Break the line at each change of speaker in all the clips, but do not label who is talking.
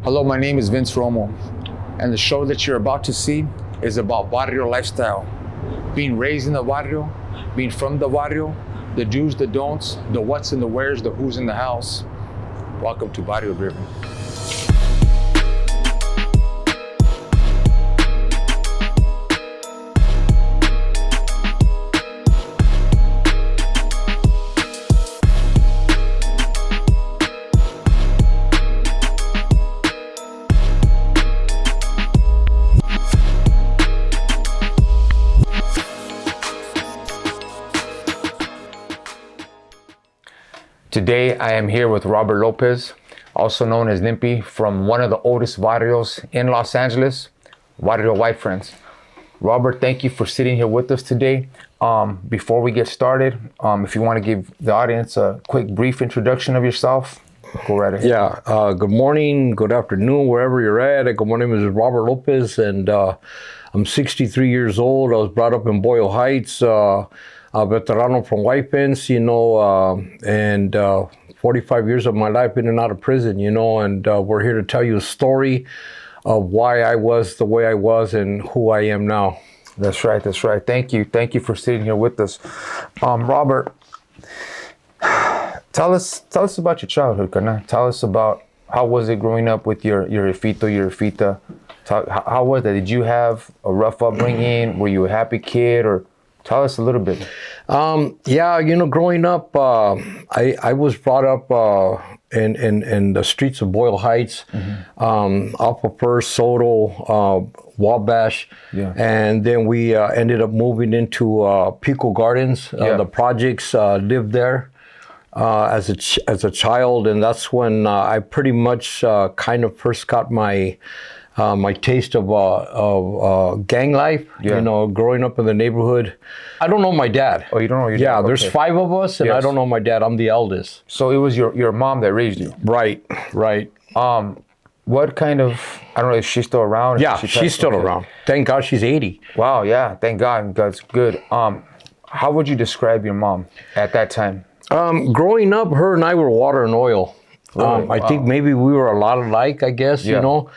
Hello, my name is Vince Romo, and the show that you're about to see is about barrio lifestyle. Being raised in the barrio, being from the barrio, the do's, the don'ts, the what's and the where's, the who's in the house. Welcome to Barrio Driven. Today, I am here with Robert Lopez, also known as Limpy, from one of the oldest barrios in Los Angeles, Barrio White Friends. Robert, thank you for sitting here with us today. Before we get started, if you want to give the audience a quick, brief introduction of yourself, go right ahead.
Yeah, good morning, good afternoon, wherever you're at. My name is Robert Lopez, and I'm 63 years old. I was brought up in Boyle Heights. A veterano from White Fence, and 45 years of my life in and out of prison, and we're here to tell you a story of why I was the way I was and who I am now.
That's right. Thank you for sitting here with us. Robert, tell us about your childhood, carnal. Tell us about how was it growing up with your jefita. How was that? Did you have a rough upbringing? Were you a happy kid, or tell us a little bit.
Growing up, I was brought up in the streets of Boyle Heights, off of First, Soto, Wabash, and then we ended up moving into Pico Gardens. The projects, lived there as a child, and that's when I pretty much kind of first got my taste of gang life, growing up in the neighborhood. I don't know my dad.
Oh, you don't know your dad?
Yeah, there's 5 of us, and I don't know my dad. I'm the eldest.
So it was your mom that raised you?
Right.
What kind of, I don't know, is she still around?
Yeah, she's still around. Thank God she's 80.
Wow, yeah, thank God. That's good. How would you describe your mom at that time?
Growing up, her and I were water and oil. Really? I think maybe we were a lot alike, I guess, and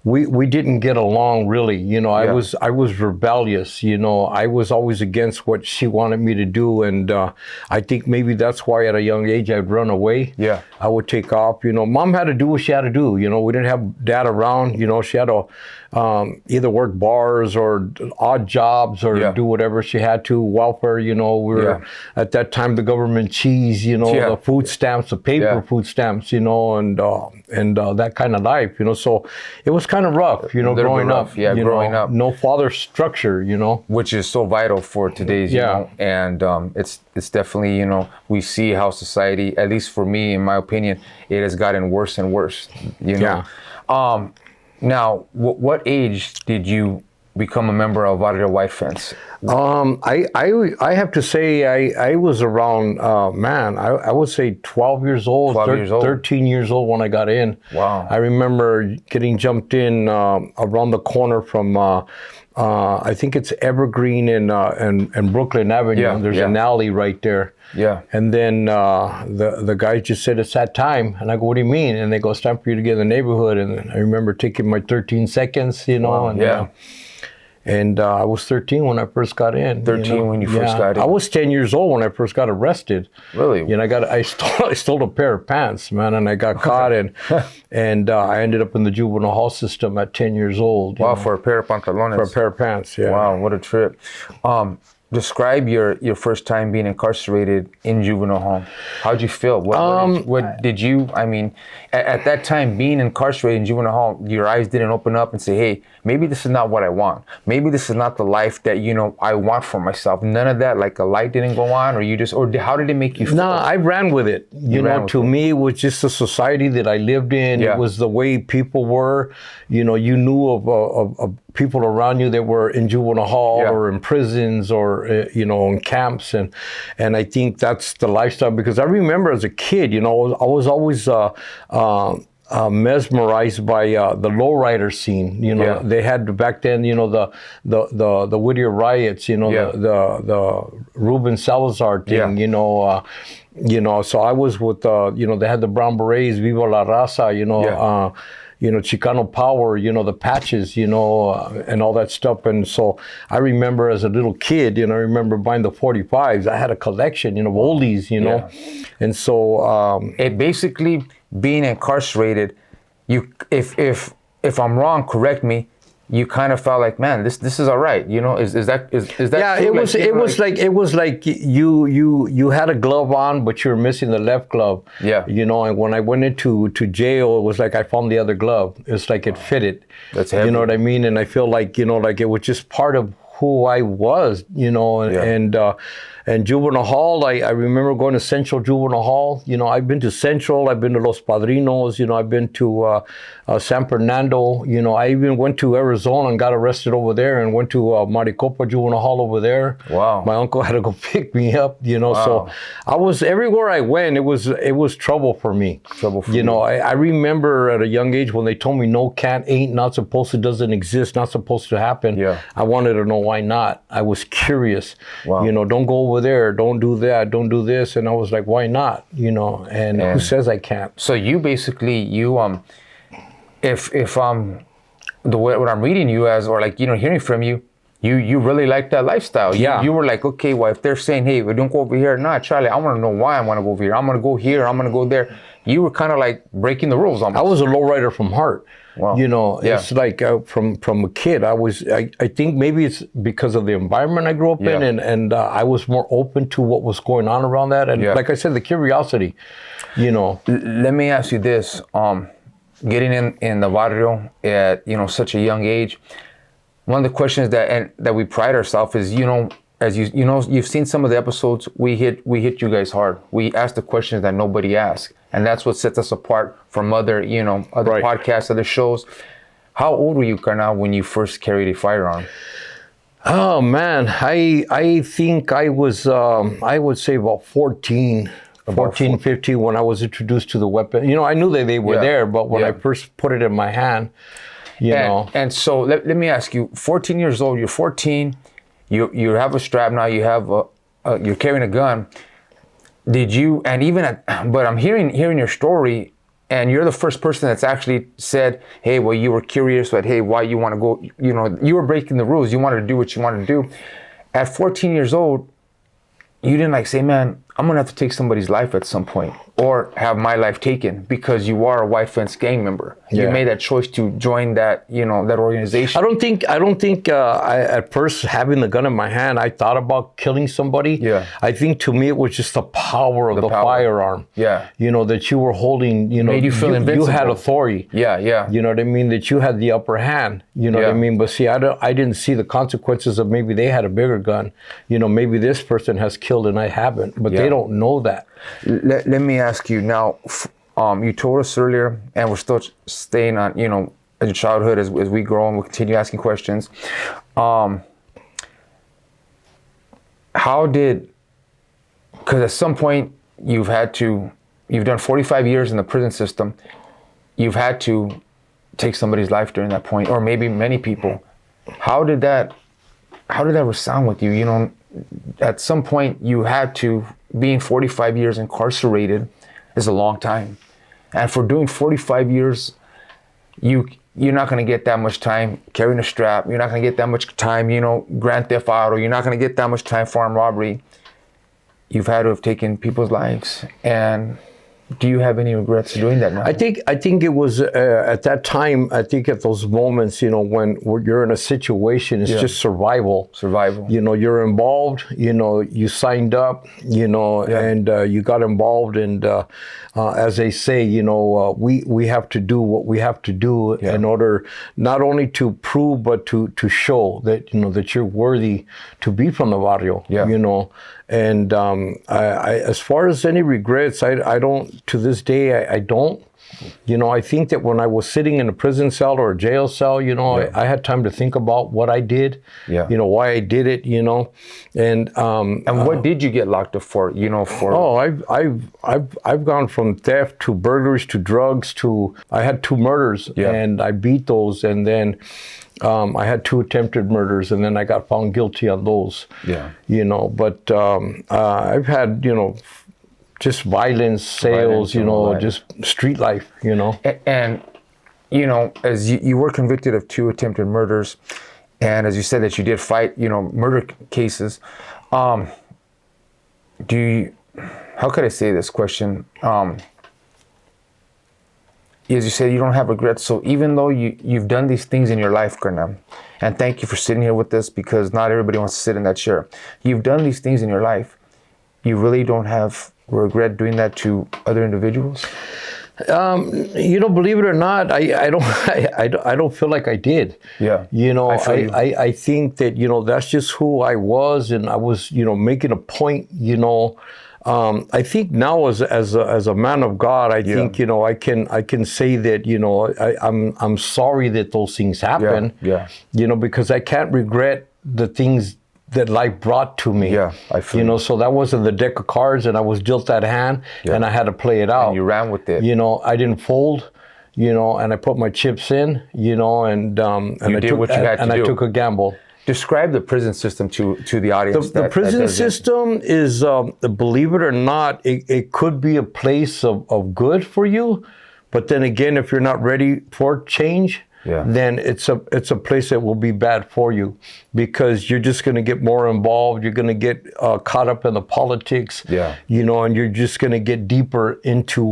we didn't get along really. I was rebellious. I was always against what she wanted me to do, and I think maybe that's why at a young age I'd run away.
Yeah,
I would take off. Mom had to do what she had to do. We didn't have dad around. She had to either work bars or odd jobs or do whatever she had to. Welfare. We were at that time the government cheese. The food stamps, the paper food stamps. And that kind of life. So it was kind of rough. Growing up.
Growing up.
No father structure.
Which is so vital for today's. And it's definitely we see how society, at least for me, in my opinion, it has gotten worse and worse. Now, what age did you become a member of Barrio White Fence?
I have to say I was around, I would say 12 years old, 13 years old when I got in.
Wow.
I remember getting jumped in around the corner from, I think it's Evergreen and Brooklyn Avenue. There's an alley right there.
Yeah.
And then the guy just said, it's that time. And I go, what do you mean? And they go, it's time for you to get in the neighborhood. And I remember taking my 13 seconds, and I was 13 when I first got in.
13 when you first got in.
I was 10 years old when I first got arrested.
Really?
I stole a pair of pants, man, and I got caught, and I ended up in the juvenile hall system at 10 years old.
Wow, for a pair of pantalones.
For a pair of pants, yeah.
Wow, what a trip. Describe your first time being incarcerated in juvenile home. How'd you feel? What did you, at that time, being incarcerated in juvenile home, your eyes didn't open up and say, hey, maybe this is not what I want. Maybe this is not the life that, I want for myself. None of that, like a light didn't go on, or how did it make you feel?
No, I ran with it. To me, it was just the society that I lived in. Yeah. It was the way people were. You knew of people around you that were in juvenile hall or in prisons or in camps, and I think that's the lifestyle, because I remember as a kid, I was always mesmerized by the lowrider scene. They had back then, the Whittier riots, the Ruben Salazar thing, So I was with, they had the brown berets, Viva la Raza, Chicano Power, the patches, and all that stuff. And so I remember as a little kid, I remember buying the 45s. I had a collection, of oldies, And so
it basically being incarcerated, if I'm wrong, correct me. You kind of felt like, man, this is all right, Is that?
Yeah,
true?
It was like you had a glove on, but you were missing the left glove.
Yeah.
And when I went into jail, it was like I found the other glove. It's like it fitted.
That's heavy.
You know what I mean? And I feel like like it was just part of who I was, and juvenile hall, I remember going to Central Juvenile Hall. I've been to Central, I've been to Los Padrinos, I've been to San Fernando. I even went to Arizona and got arrested over there, and went to Maricopa Juvenile Hall over there.
Wow.
My uncle had to go pick me up,
Wow.
So I was, everywhere I went, it was trouble for me.
Trouble for you.
I remember at a young age when they told me no, can't, ain't, not supposed to, doesn't exist, not supposed to happen.
Yeah.
I wanted to know why not. I was curious.
Wow.
Don't go over there, don't do that, don't do this. And I was like, why not? And who says I can't?
So you basically, if the way what I'm reading you as, or like, hearing from you, you really like that lifestyle.
Yeah.
You were like, okay, well, if they're saying, hey, we don't go over here. Nah, Charlie, I want to know why I want to go over here. I'm going to go here. I'm going to go there. You were kind of like breaking the rules almost.
I was a lowrider from heart.
Wow.
Yeah. It's like from a kid, I think maybe it's because of the environment I grew up in, and I was more open to what was going on around that. And like I said, the curiosity,
Let me ask you this. Getting in the barrio at, such a young age, one of the questions that we pride ourselves is, as you've seen some of the episodes, we hit you guys hard. We ask the questions that nobody asks. And that's what sets us apart from other podcasts, other shows. How old were you, Carnal, when you first carried a firearm?
Oh man, I think I was, I would say about 14, 15 when I was introduced to the weapon. I knew that they were there, but when I first put it in my hand,
And so let me ask you, 14 years old, you're 14, you have a strap now, you're carrying a gun. Did you, and even but I'm hearing your story, and you're the first person that's actually said, hey, well, you were curious, but hey, why you want to go, you were breaking the rules. You wanted to do what you wanted to do. At 14 years old, you didn't say, man, I'm going to have to take somebody's life at some point, or have my life taken, because you are a white fence gang member. You made that choice to join that, that organization.
I don't think at first, having the gun in my hand, I thought about killing somebody.
Yeah.
I think to me, it was just the power of the firearm.
Yeah.
That you were holding,
made you feel invincible.
You had authority.
Yeah.
You know what I mean? That you had the upper hand. You know what I mean? But see, I didn't see the consequences of maybe they had a bigger gun. Maybe this person has killed and I haven't, but they don't know that.
Let me ask you now, you told us earlier, and we're still staying on, your childhood as we grow and we'll continue asking questions. How did, because at some point you've done 45 years in the prison system, you've had to take somebody's life during that point, or maybe many people. How did that resound with you? At some point you had to, being 45 years incarcerated is a long time. And for doing 45 years, you're not going to get that much time carrying a strap. You're not going to get that much time, Grand Theft Auto. You're not going to get that much time for armed robbery. You've had to have taken people's lives. And do you have any regrets doing that now?
I think it was at that time. I think at those moments, when you're in a situation, it's just survival.
Survival.
You're involved. You signed up. And you got involved. And as they say, we have to do what we have to do in order not only to prove but to show that that you're worthy to be from the barrio.
Yeah.
And I, as far as any regrets, I don't, to this day, I don't. I think that when I was sitting in a prison cell or a jail cell, I had time to think about what I did, why I did it, and
what did you get locked up for,
Oh, I've gone from theft to burglaries to drugs to, I had 2 murders and I beat those, and then I had 2 attempted murders, and then I got found guilty on those.
Yeah.
But I've had, just violence, sales, just street life,
And as you were convicted of 2 attempted murders, and as you said that you did fight, murder cases, how could I say this question? As you said, you don't have regrets. So even though you've done these things in your life, Karnam, and thank you for sitting here with us, because not everybody wants to sit in that chair. You've done these things in your life. You really don't have regret doing that to other individuals?
Believe it or not, I don't feel like I did.
Yeah.
I think that, that's just who I was, and I was, making a point, I think now as a man of God, I think, I can say that, I'm sorry that those things happened.
Yeah.
Because I can't regret the things that life brought to me.
Yeah, I feel
so that wasn't the deck of cards, and I was dealt that hand, and I had to play it out.
And you ran with it.
I didn't fold, and I put my chips in, and I
did what you had to do.
I took a gamble.
Describe the prison system to the audience.
The prison system is, believe it or not, it could be a place of good for you, but then again, if you're not ready for change, then it's a place that will be bad for you, because you're just going to get more involved. You're going to get caught up in the politics, and you're just going to get deeper into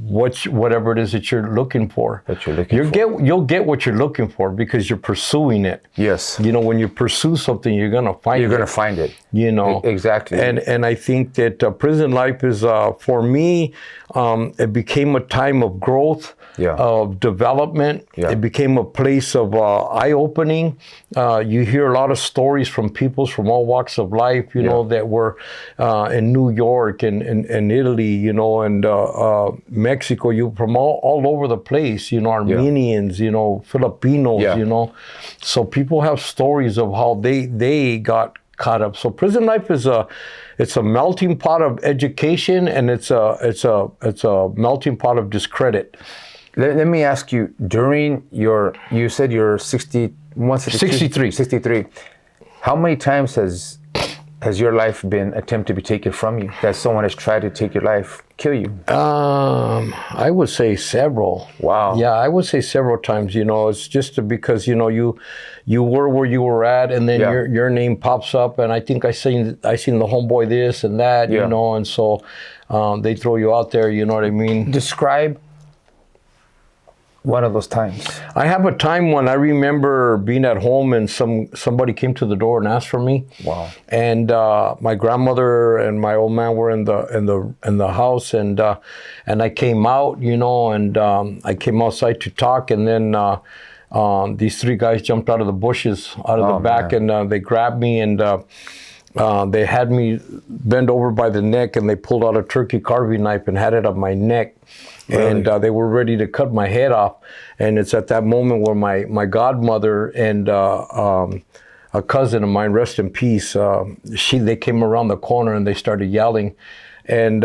whatever it is that you're looking for. You'll get what you're looking for because you're pursuing it.
Yes.
When you pursue something, you're going to find it.
You're going to find it. Exactly.
And I think that prison life is, for me, it became a time of growth, of development. It became a place of eye-opening. You hear a lot of stories from people from all walks of life, that were in New York and Italy, and Mexico, from all over the place, Armenians, Filipinos, so people have stories of how they got caught up. So prison life is it's a melting pot of education, and it's a melting pot of discredit.
Let me ask you, during you said you're 63. How many times has your life been attempted to be taken from you? That someone has tried to take your life, kill you?
I would say several.
Wow.
Yeah, I would say several times. It's just because you were where you were at, and then your name pops up, and I think I seen the homeboy this and that, and so they throw you out there. You know what I mean?
Describe one of those times.
I have a time when I remember being at home and somebody came to the door and asked for me.
Wow.
And my grandmother and my old man were in the house, and I came out, and I came outside to talk, and then these 3 guys jumped out of the bushes, out of the back, man. And they grabbed me, and they had me bend over by the neck, and they pulled out a turkey carving knife and had it on my neck. Really? And they were ready to cut my head off. And it's at that moment where my godmother and a cousin of mine, rest in peace, they came around the corner and they started yelling. And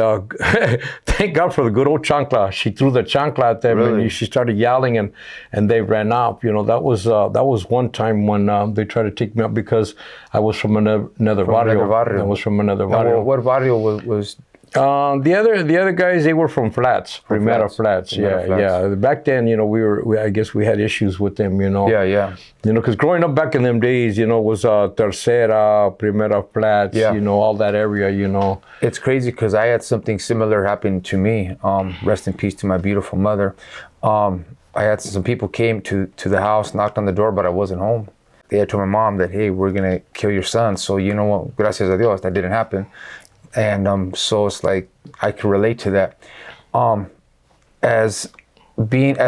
thank God for the good old chancla. She threw the chancla at them, really? And she started yelling, and they ran off. That was one time when they tried to take me out because I was from another barrio. I was from another barrio.
What barrio was?
The other guys, they were from Flats, Primera Flats. Yeah. Back then, I guess we had issues with them,
Yeah.
Because growing up back in them days, was Tercera, Primera Flats, all that area,
It's crazy because I had something similar happen to me. Rest in peace to my beautiful mother. I had some people came to the house, knocked on the door, but I wasn't home. They had told my mom that, hey, we're going to kill your son. So, what, gracias a Dios, that didn't happen. And so it's like I can relate to that. As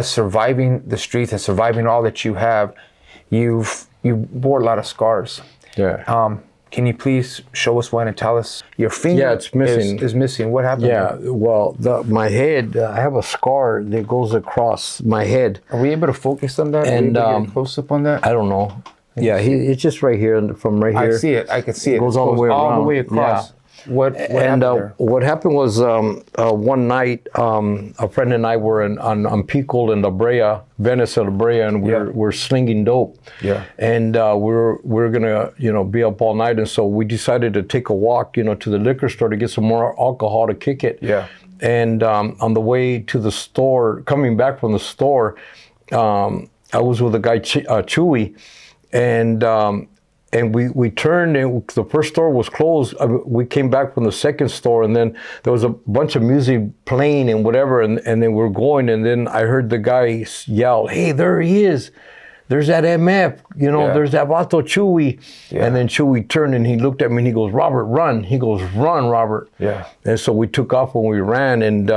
surviving the streets and surviving all that you have, you bore a lot of scars.
Yeah.
Can you please show us one and tell us your finger?
Yeah, it's missing.
Is missing. What happened?
Yeah. Well, my head. I have a scar that goes across my head.
Are we able to focus on that?
And
get close up on that.
I don't know. Yeah, it's just right here, from right here.
I see it. I can see it.
Goes all the way around.
All the way across.
Yeah.
What happened there?
What happened was one night, a friend and I were on Pico in La Brea, Venice and La Brea, and we're slinging dope.
Yeah.
And we're gonna be up all night, and so we decided to take a walk to the liquor store to get some more alcohol to kick it.
Yeah.
And on the way to the store, coming back from the store, I was with a guy Chewy, and we turned, and the first store was closed. We came back from the second store, and then there was a bunch of music playing and whatever, and then we're going, and then I heard the guy yell, "Hey, there he is. There's that MF, there's that Vato Chewy." Yeah. And then Chewy turned and he looked at me and he goes, "Robert, run." He goes, "Run, Robert."
Yeah.
And so we took off when we ran, and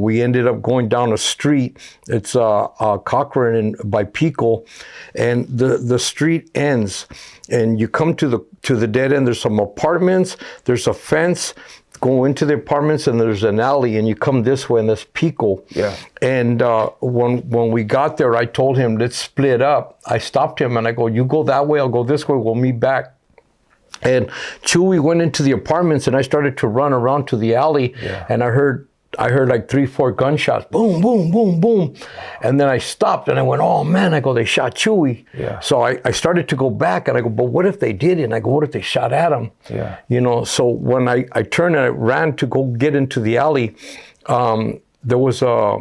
we ended up going down a street. It's Cochrane by Pico, and the street ends, and you come to the dead end. There's some apartments, there's a fence. Go into the apartments, and there's an alley, and you come this way, and there's Pico.
Yeah.
And when we got there, I told him, let's split up. I stopped him, and I go, you go that way, I'll go this way, we'll meet back. And Chewy went into the apartments, and I started to run around to the alley, and I heard like 3-4 gunshots, boom, boom, boom, boom. And then I stopped and I went, oh man, I go, they shot Chewy.
Yeah.
So I started to go back and I go, but what if they did it? And I go, what if they shot at him?
Yeah.
So when I turned and I ran to go get into the alley, there was a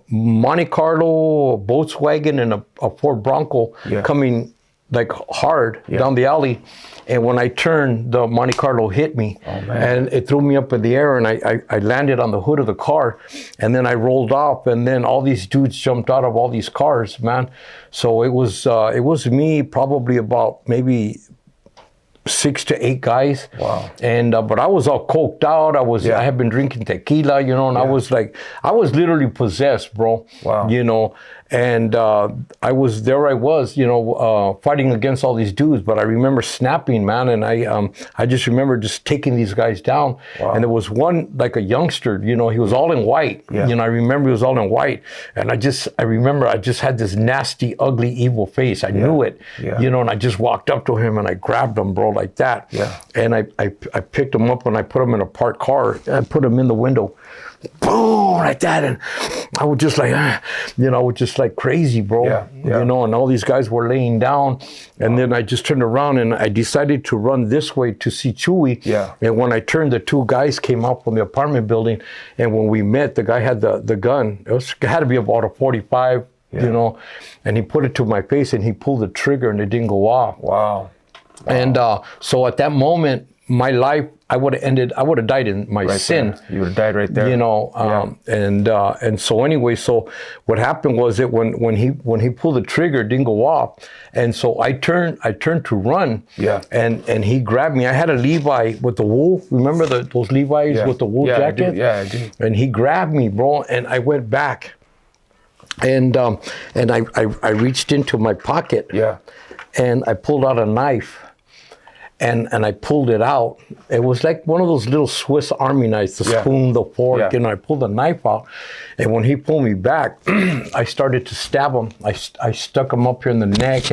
Monte Carlo, a Volkswagen, and a Ford Bronco coming like hard down the alley. And when I turned, the Monte Carlo hit me, and it threw me up in the air, and I landed on the hood of the car, and then I rolled off, and then all these dudes jumped out of all these cars, man. So it was me, probably about maybe 6 to 8 guys.
Wow.
And but I was all coked out. I had been drinking tequila, and I was literally possessed, bro.
Wow.
And I was fighting against all these dudes, but I remember snapping, man, and I just remember just taking these guys down.
Wow.
And there was one, like a youngster, he was all in white.
Yeah.
I remember he was all in white, and I remember I just had this nasty, ugly, evil face. I knew it, and I just walked up to him and I grabbed him, bro, like that.
Yeah.
And I picked him up and I put him in a parked car. And I put him in the window. Boom, like that. And I was just like, I was just like crazy, bro. And all these guys were laying down. And then I just turned around and I decided to run this way to see Chewy.
Yeah.
And when I turned, the 2 guys came out from the apartment building. And when we met, the guy had the gun. It had to be about a 45, and he put it to my face and he pulled the trigger and it didn't go off.
Wow.
And so at that moment, my life, I would have died in my sin.
There. You would have died right there.
And so anyway, so what happened was that when he pulled the trigger, it didn't go off, and so I turned to run.
Yeah.
And he grabbed me. I had a Levi with the wool. Remember those Levi's with the wool jacket?
I do.
And he grabbed me, bro, and I went back. And I reached into my pocket.
Yeah.
And I pulled out a knife. And I pulled it out. It was like one of those little Swiss Army knives, the spoon, the fork, I pulled the knife out. And when he pulled me back, I started to stab him. I stuck him up here in the neck.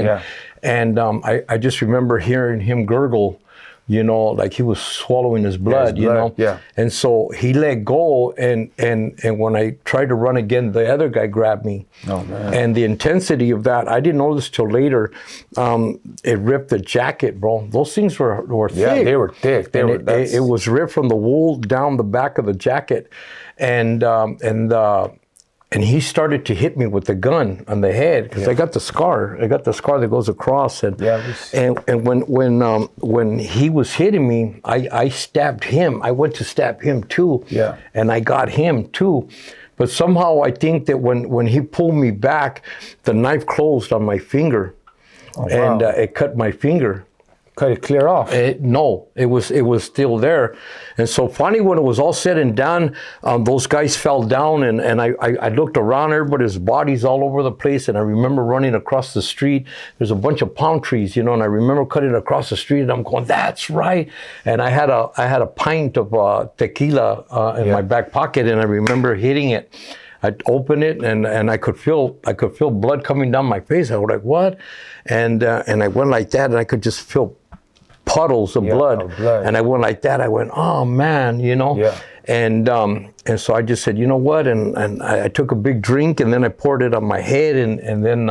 And I just remember hearing him gurgle, like he was swallowing his blood,
Yeah.
And so he let go, and when I tried to run again, the other guy grabbed me.
Oh, man.
And the intensity of that, I didn't know this till later. It ripped the jacket, bro. Those things were thick.
Yeah, they were thick.
It was ripped from the wool down the back of the jacket, and he started to hit me with the gun on the head because I got the scar. I got the scar that goes across. And when he was hitting me, I stabbed him. I went to stab him too.
Yeah.
And I got him too. But somehow I think that when he pulled me back, the knife closed on my finger.
Oh, wow.
And it cut my finger.
Cut it clear off?
No, it was still there. And so finally, when it was all said and done, those guys fell down, and I looked around. Everybody's bodies all over the place, and I remember running across the street. There's a bunch of palm trees, and I remember cutting across the street, and I'm going, that's right. And I had a pint of tequila in my back pocket, and I remember hitting it. I'd open it and I could feel blood coming down my face. I was like, what? And I went like that, and I could just feel puddles of blood. And I went like that. I went, oh man, you know.
Yeah.
And so I just said, you know what? And I took a big drink, and then I poured it on my head, and then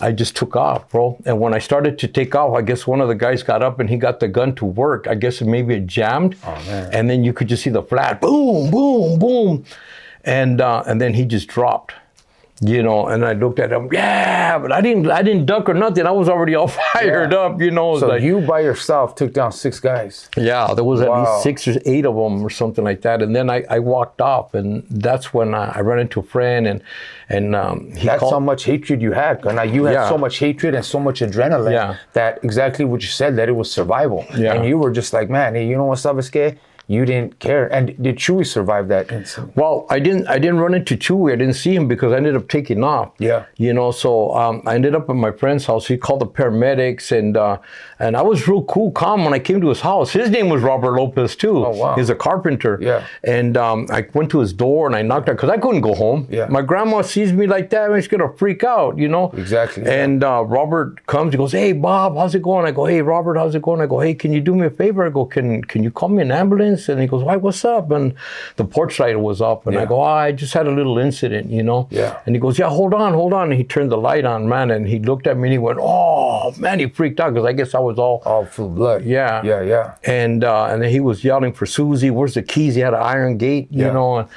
I just took off, bro. And when I started to take off, I guess one of the guys got up and he got the gun to work. I guess maybe it jammed.
Oh man.
And then you could just see the flat, boom, boom, boom. And then he just dropped. You know, and I looked at him, yeah, but I didn't duck or nothing. I was already all fired up, you know.
So
like,
you by yourself took down 6 guys.
yeah, there was at least 6 or 8 of them or something like that. And then I walked off, and that's when I ran into a friend, and he
That's
called.
how much hatred you had. Now you had so much hatred and so much adrenaline that exactly what you said, that it was survival.
Yeah.
And you were just like, man, hey, you know what, Sabasque? You didn't care. And did Chewy survive that incident?
Well, I didn't run into Chewy. I didn't see him because I ended up taking off.
Yeah.
You know, so I ended up at my friend's house. He called the paramedics, and I was real cool, calm when I came to his house. His name was Robert Lopez too.
Oh, wow.
He's a carpenter.
Yeah.
And I went to his door and I knocked on, because I couldn't go home.
Yeah.
My grandma sees me like that, and she's gonna freak out, you know.
Exactly.
And Robert comes. He goes, "Hey, Bob, how's it going?" I go, "Hey, Robert, how's it going?" I go, "Hey, can you do me a favor?" I go, "Can you call me an ambulance?" And he goes, "Why? What's up?" And the porch light was up, and I go, "I just had a little incident, you know."
Yeah.
And he goes, "Yeah, hold on." And he turned the light on, man, and he looked at me and he went, "Oh, man," he freaked out because I guess I was all
full of blood.
Yeah.
Yeah.
And then he was yelling for Susie. Where's the keys? He had an iron gate, you know.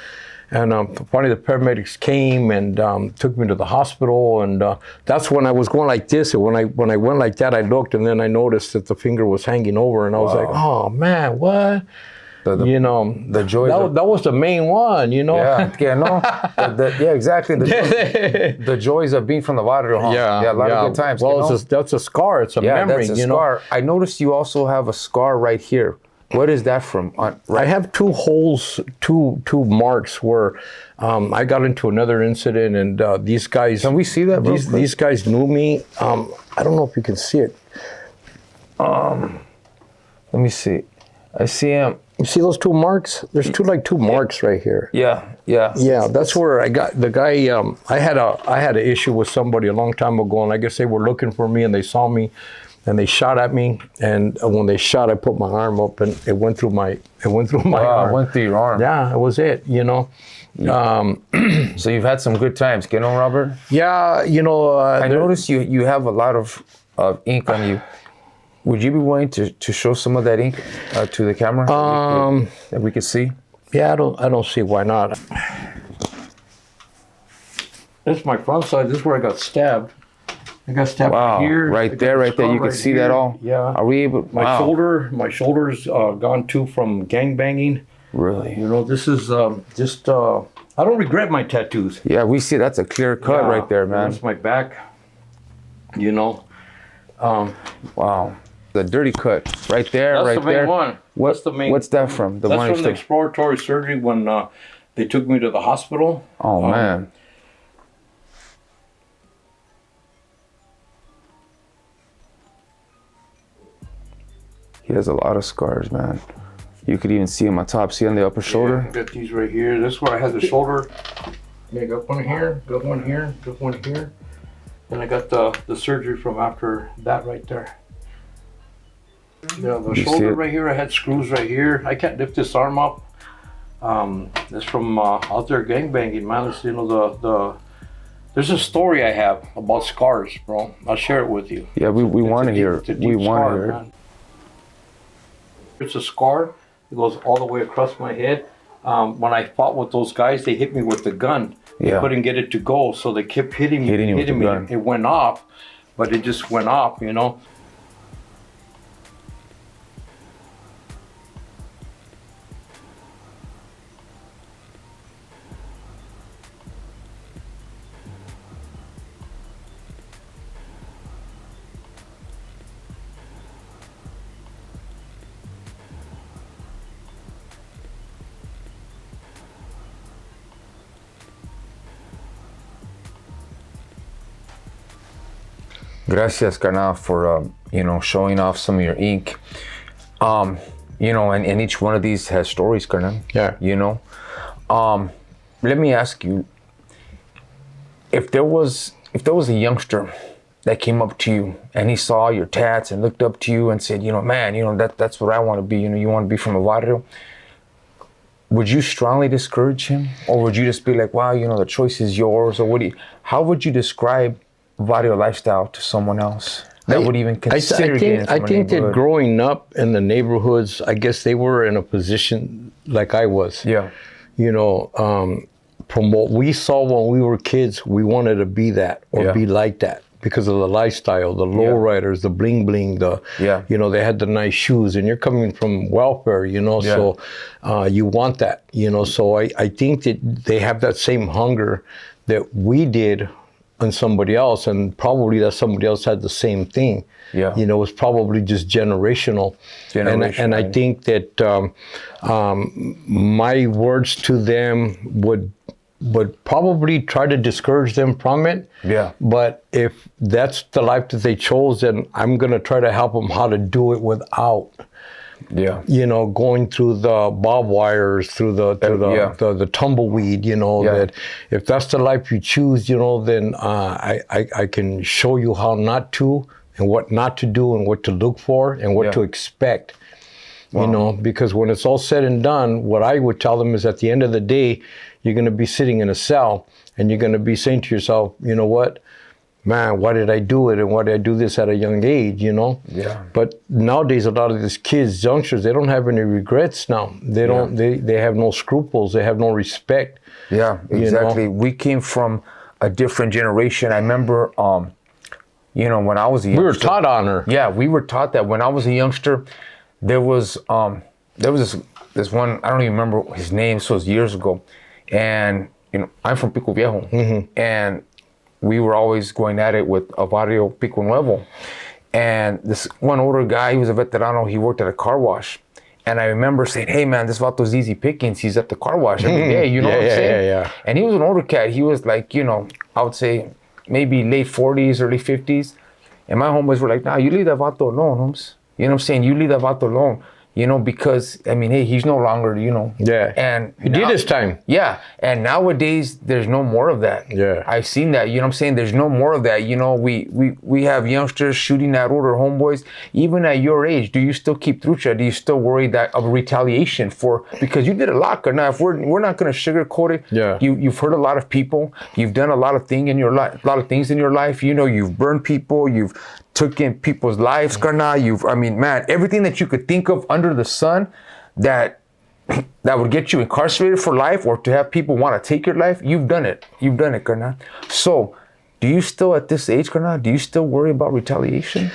And finally the paramedics came and took me to the hospital. And that's when I was going like this. And when I went like that, I looked, and then I noticed that the finger was hanging over. And I was like, oh, man, what? You know,
the joy.
That was the main one, you know.
Yeah, no. Exactly. The joys of being from the Barrio. Huh?
Yeah,
a lot of good times.
Well, that's a scar. It's a memory,
that's a
you
scar.
know.
I noticed you also have a scar right here. What is that from?
I have 2 holes, two marks where I got into another incident, and these guys.
Can we see that?
These guys knew me. I don't know if you can see it.
Let me see. I see him.
You see those 2 marks? There's two marks right here.
Yeah.
Yeah, that's where I got the guy. I had an issue with somebody a long time ago, and I guess they were looking for me, and they saw me, and they shot at me. And when they shot, I put my arm up, and it went through my arm.
It went through your arm.
Yeah, it was it. You know.
So you've had some good times, you know, Robert?
Yeah, you know.
I noticed you have a lot of ink on you. Would you be willing to show some of that ink to the camera that we could see?
Yeah, I don't see why not. This is my front side. This is where I got stabbed. I got stabbed here.
Right there. You can see that all.
Yeah.
Are we able?
My shoulder's gone too from gang banging.
Really?
You know, this is just. I don't regret my tattoos.
Yeah, we see that's a clear cut right there, man.
That's my back. You know.
Wow. The dirty cut right there,
That's
right
the main
there.
one. That's the main.
What's that from?
That's from the exploratory surgery when they took me to the hospital.
Oh man. He has a lot of scars, man. You could even see him on top. See on the upper shoulder?
I got these right here. This is where I had the shoulder. Yeah, I got one here, got one here, got one here. And I got the surgery from after that right there. Yeah, the shoulder right here, I had screws right here. I can't lift this arm up. It's from out there gangbanging, man. It's, you know, there's a story I have about scars, bro. I'll share it with you.
Yeah, we want to hear it. We want to hear it.
It's a scar. It goes all the way across my head. When I fought with those guys, they hit me with the gun. They couldn't get it to go, so they kept hitting me. It went off, but it just went off, you know.
Gracias, carnal, for showing off some of your ink. And each one of these has stories, carnal.
Yeah.
You know, let me ask you, if there was a youngster that came up to you and he saw your tats and looked up to you and said, man, that's what I want to be. You want to be from a barrio. Would you strongly discourage him, or would you just be like, wow, the choice is yours? Or how would you describe barrio lifestyle to someone else that would even consider getting from
I
a
think that
neighborhood?
growing up in the neighborhoods, I guess they were in a position like I was.
Yeah.
From what we saw when we were kids, we wanted to be that or be like that because of the lifestyle, the lowriders, the bling bling, they had the nice shoes, and you're coming from welfare, so you want that, So I think that they have that same hunger that we did on somebody else, and probably that somebody else had the same thing. Yeah. It was probably just generational. And I think that my words to them would probably try to discourage them from it. Yeah. But if that's the life that they chose, then I'm going to try to help them how to do it without, going through the barbed wires, through the tumbleweed, that if that's the life you choose, then I can show you how not to, and what not to do, and what to look for, and what to expect. Wow. Because when it's all said and done, what I would tell them is at the end of the day, you're going to be sitting in a cell and you're going to be saying to yourself, you know what, man, why did I do it? And why did I do this at a young age, Yeah. But nowadays, a lot of these kids, youngsters, they don't have any regrets now. They don't, they have no scruples. They have no respect.
Yeah, exactly. We came from a different generation. I remember, when I was a youngster.
We were taught honor.
Yeah, we were taught that. When I was a youngster, there was this one, I don't even remember his name, so it was years ago. And, I'm from Pico Viejo. Mm-hmm. And we were always going at it with a barrio Pico Nuevo. And this one older guy, he was a veterano, he worked at a car wash. And I remember saying, hey man, this vato's easy pickings. He's at the car wash every day, what I'm saying? Yeah. And he was an older cat. He was like, I would say maybe late 40s, early 50s. And my homeboys were like, nah, you leave that vato alone, homes. You know what I'm saying? You leave that vato alone. Because, hey, he's no longer,
Yeah.
And
he did his time.
Yeah. And nowadays, there's no more of that. Yeah. I've seen that, you know what I'm saying? There's no more of that. We have youngsters shooting at older homeboys. Even at your age, do you still keep trucha? Do you still worry that of retaliation because you did a lot? Now, if we're not going to sugarcoat it, you've hurt a lot of people. You've done a lot of things in your life, you've burned people, you've took in people's lives, carnal. Everything that you could think of under the sun that would get you incarcerated for life or to have people want to take your life, you've done it. You've done it, carnal. So, do you still, at this age, carnal, do you still worry about retaliation?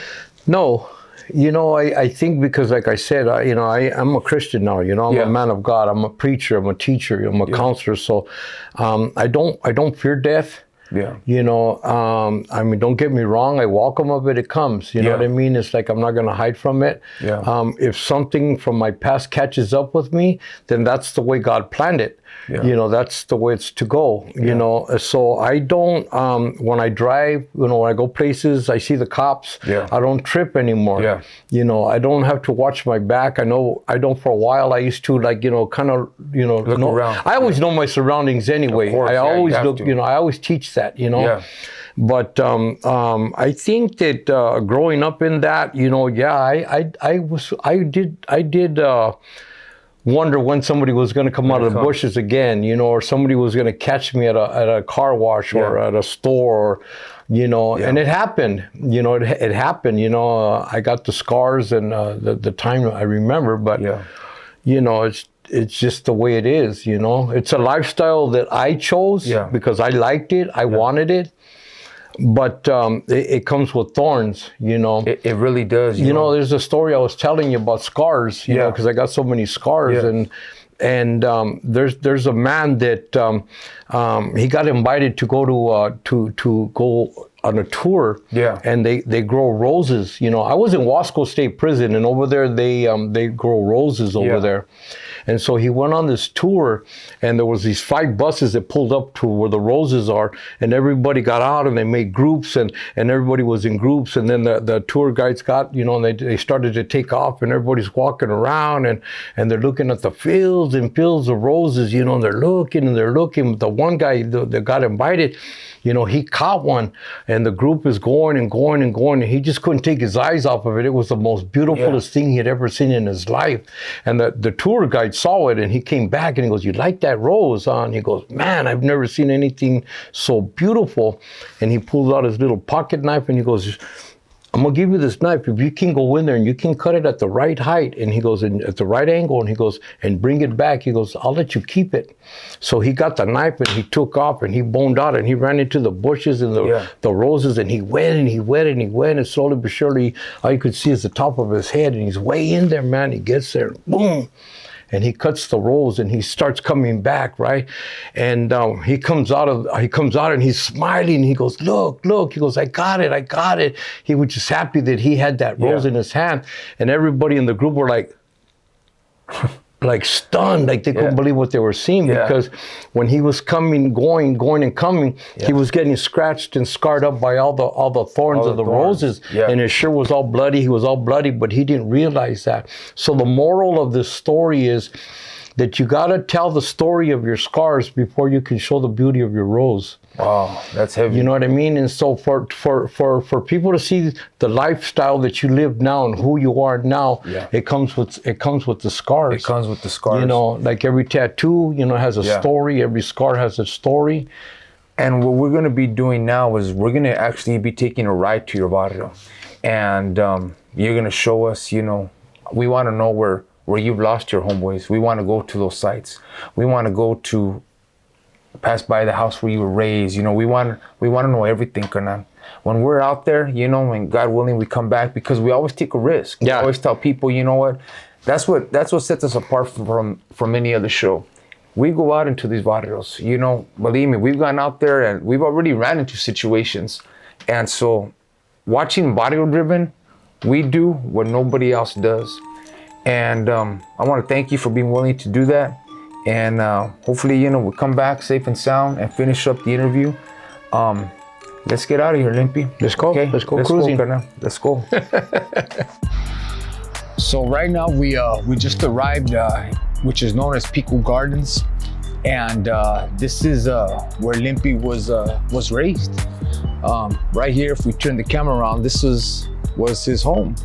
No. I think because, like I said, I'm a Christian now. I'm a man of God. I'm a preacher. I'm a teacher. I'm a counselor. So, I don't fear death. Yeah. Don't get me wrong. I welcome of it. It comes. You know what I mean? It's like I'm not going to hide from it. Yeah. If something from my past catches up with me, then that's the way God planned it. Yeah. That's the way it's to go. So I don't. When I drive, when I go places, I see the cops. Yeah. I don't trip anymore. Yeah. I don't have to watch my back. I don't. For a while, I used to kind of look around. I always know my surroundings anyway. Of course, I always look. I always teach that. Yeah. But I think that growing up in that, I did wonder when somebody was going to come out of the bushes again, or somebody was going to catch me at a car wash or at a store, and it happened. It happened. I got the scars and the time I remember, but it's just the way it is. It's a lifestyle that I chose because I liked it, I wanted it. But it comes with thorns,
It really does.
There's a story I was telling you about scars, because I got so many scars. And there's a man that he got invited to go to go on a tour. Yeah. And they grow roses. I was in Wasco State Prison, and over there they grow roses over there. And so he went on this tour, and there was these 5 buses that pulled up to where the roses are, and everybody got out and they made groups, and everybody was in groups, and then the tour guides got, and they started to take off, and everybody's walking around, and they're looking at the fields and fields of roses, and they're looking. The one guy that got invited, he caught one, and the group is going and going and going, and he just couldn't take his eyes off of it. It was the most beautifulest thing he had ever seen in his life. And the tour guide saw it, and he came back and he goes, "You like that rose, huh?" And he goes, "Man, I've never seen anything so beautiful." And he pulls out his little pocket knife and he goes, "I'm gonna give you this knife. If you can go in there and you can cut it at the right height," and he goes, "and at the right angle," and he goes, "and bring it back," he goes, "I'll let you keep it." So he got the knife and he took off and he boned out and he ran into the bushes and the roses, and he went and he went and he went, and slowly but surely all you could see is the top of his head, and he's way in there, man. He gets there, boom. And he cuts the rose and he starts coming back, right? And he comes out and he's smiling. He goes, look. He goes, I got it. He was just happy that he had that rose in his hand. And everybody in the group were like stunned, like they couldn't believe what they were seeing, because when he was going and coming, he was getting scratched and scarred up by all the thorns of the roses, and his shirt was all bloody. He was all bloody, but he didn't realize that. So the moral of this story is that you got to tell the story of your scars before you can show the beauty of your rose.
Wow, that's heavy.
You know what I mean? And so for people to see the lifestyle that you live now and who you are now, it comes with the scars.
It comes with the scars.
You know, like every tattoo, has a story. Every scar has a story.
And what we're going to be doing now is we're going to actually be taking a ride to your barrio, and you're going to show us. We want to know where you've lost your homeboys. We want to go to those sites. We want to go to pass by the house where you were raised. We want to know everything, carnal. When we're out there, when God willing we come back, because we always take a risk. We always tell people, you know what? That's what sets us apart from any other show. We go out into these barrios. Believe me, we've gone out there and we've already ran into situations. And so watching Barrio Driven, we do what nobody else does. And I want to thank you for being willing to do that. And hopefully, we'll come back safe and sound and finish up the interview. Let's get out of here, Limpy.
Let's go.
Okay?
Let's go cruising.
Let's go. So right now we just arrived, which is known as Pico Gardens, and this is where Limpy was raised. Right here, if we turn the camera around, this was his home.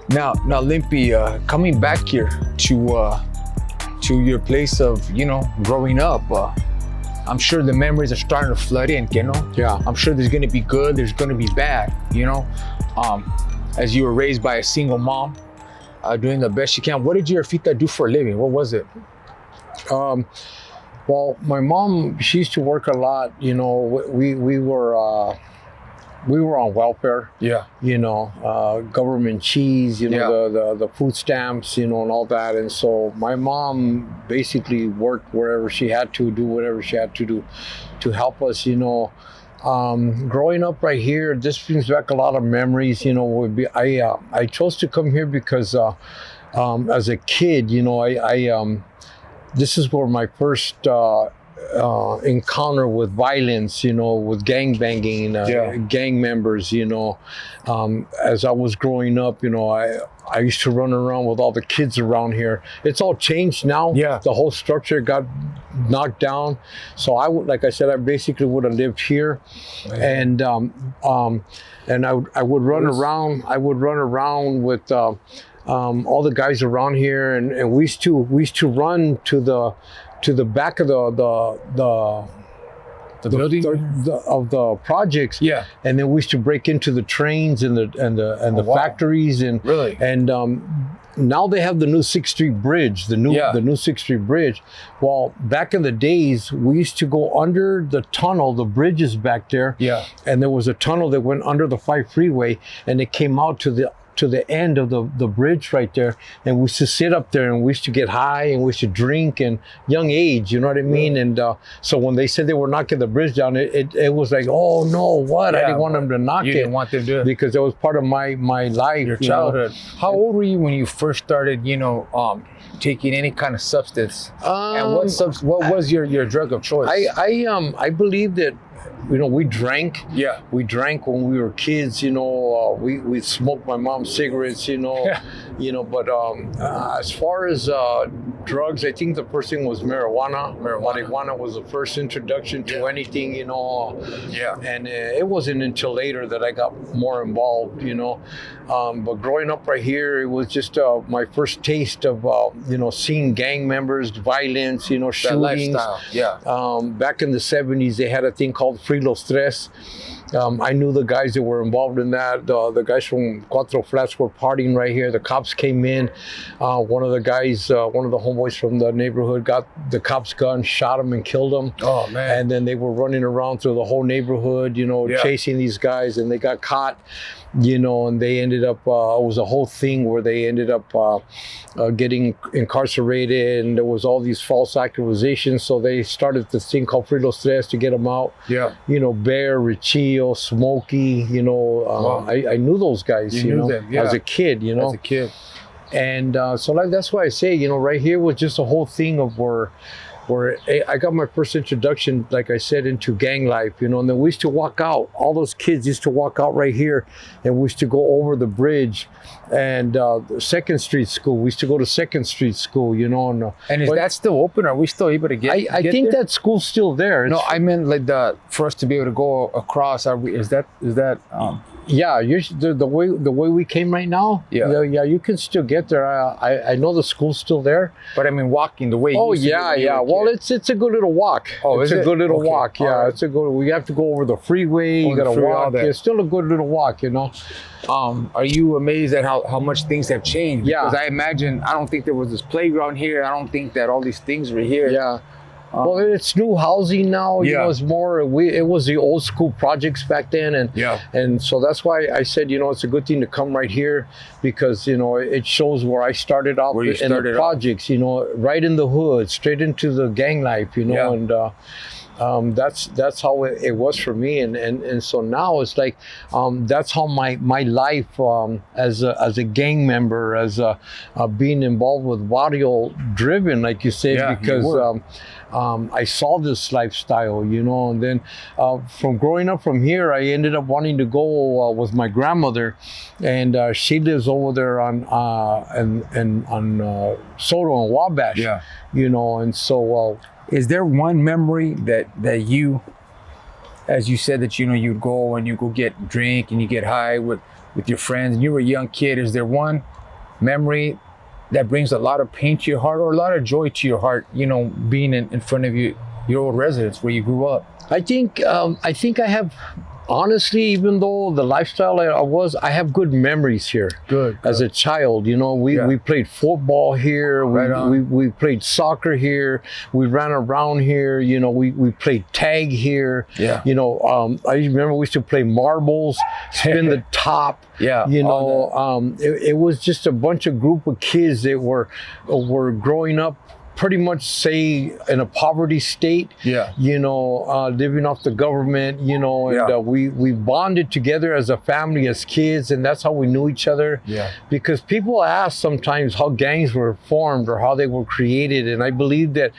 Now Limpy, coming back here to your place of, growing up, I'm sure the memories are starting to flood in,
Yeah.
I'm sure there's gonna be good, there's gonna be bad, as you were raised by a single mom, doing the best you can. What did your Fita do for a living? What was it?
Well, my mom, she used to work a lot. We were on welfare. Government cheese. The food stamps. And all that. And so my mom basically worked wherever she had to, do whatever she had to do to help us. Growing up right here, this brings back a lot of memories. I chose to come here because as a kid, this is where my first encounter with violence, with gang banging, gang members, as I was growing up, I used to run around with all the kids around here. It's all changed now. The whole structure got knocked down. So like I said, I basically would have lived here. And I would run around. I would run around with all the guys around here, and we used to run to the back of the building of the projects, and then we used to break into the trains and the factories, and
really,
and now they have the new 6th Street Bridge, the new 6th Street Bridge. Well, back in the days, we used to go under the tunnel. The bridge is back there, and there was a tunnel that went under the 5 freeway, and it came out to the end of the bridge right there, and we used to sit up there and we used to get high and we used to drink, and young age, you know what I mean? And so when they said they were knocking the bridge down, it was like, oh no, what? I didn't want them to knock it.
You didn't want them to do it
because that was part of my life,
your childhood. How old were you when you first started, taking any kind of substance? And what was your drug of choice?
I believe that we drank.
Yeah.
We drank when we were kids. We smoked my mom's cigarettes.
Yeah.
But as far as drugs, I think the first thing was marijuana. Marijuana was the first introduction to anything.
Yeah.
And it wasn't until later that I got more involved. But growing up right here, it was just my first taste of seeing gang members, violence,
That
shootings.
lifestyle. Yeah.
Back in the 70s, they had a thing called Free Los Tres. I knew the guys that were involved in that. The guys from Cuatro Flats were partying right here. The cops came in. One of the guys, one of the homeboys from the neighborhood, got the cops' gun, shot him, and killed him.
Oh, man.
And then they were running around through the whole neighborhood, chasing these guys, and they got caught. And they ended up, it was a whole thing where they ended up getting incarcerated, and there was all these false accusations. So they started this thing called Free Los Tres to get them out.
Yeah.
Bear, Richillo, Smokey,
Wow.
I knew those guys,
You knew them, yeah.
as a kid,
As a kid.
And so that's why I say, right here was just a whole thing of where I got my first introduction, like I said, into gang life, and then we used to walk out. All those kids used to walk out right here, and we used to go over the bridge, and Second Street School. We used to go to Second Street School,
And is that still open? Are we still able to get?
I think that school's still there.
No, I meant like for us to be able to go across. Is that?
Yeah, the way we came right now.
Yeah.
Yeah, you can still get there. I know the school's still there.
But I mean, walking the way.
Oh yeah. Well, it's a good little walk.
Oh,
it's
is
a
it?
good little
Okay.
walk. Yeah,
All right.
it's a good. We have to go over the freeway. You
the
got to
freeway, all
walk.
that.
It's still a good little walk.
Are you amazed at how much things have changed?
Yeah.
Because I imagine, I don't think there was this playground here. I don't think that all these things were here.
Yeah. Well, it's new housing now.
Yeah.
It's more. It was the old school projects back then, and so that's why I said, it's a good thing to come right here, because it shows where I started off
Where you
in the
started off.
projects. Right in the hood, straight into the gang life.
Yeah.
And that's how it was for me, and so now it's like that's how my life as a gang member, as being involved with Barrio Driven, like you said,
Yeah, you
because
were.
I saw this lifestyle, and then from growing up from here, I ended up wanting to go with my grandmother, and she lives over there on Soto and Wabash.
Yeah.
And so.
Is there one memory that you, as you said, that you'd go and you go get drink and you get high with your friends, and you were a young kid? Is there one memory that brings a lot of pain to your heart or a lot of joy to your heart? Being in front of your old residence where you grew up.
I think I have. Honestly, even though the lifestyle I have good memories here.
Good.
As a child, we played football here.
Right on.
We played soccer here. We ran around here. We played tag here.
Yeah.
I remember we used to play marbles, spin the top.
Yeah.
It was just a bunch of group of kids that were growing up pretty much, say, in a poverty state.
Yeah.
Living off the government, and
Yeah.
we bonded together as a family, as kids, and that's how we knew each other.
Yeah.
Because people ask sometimes how gangs were formed or how they were created, and I believe that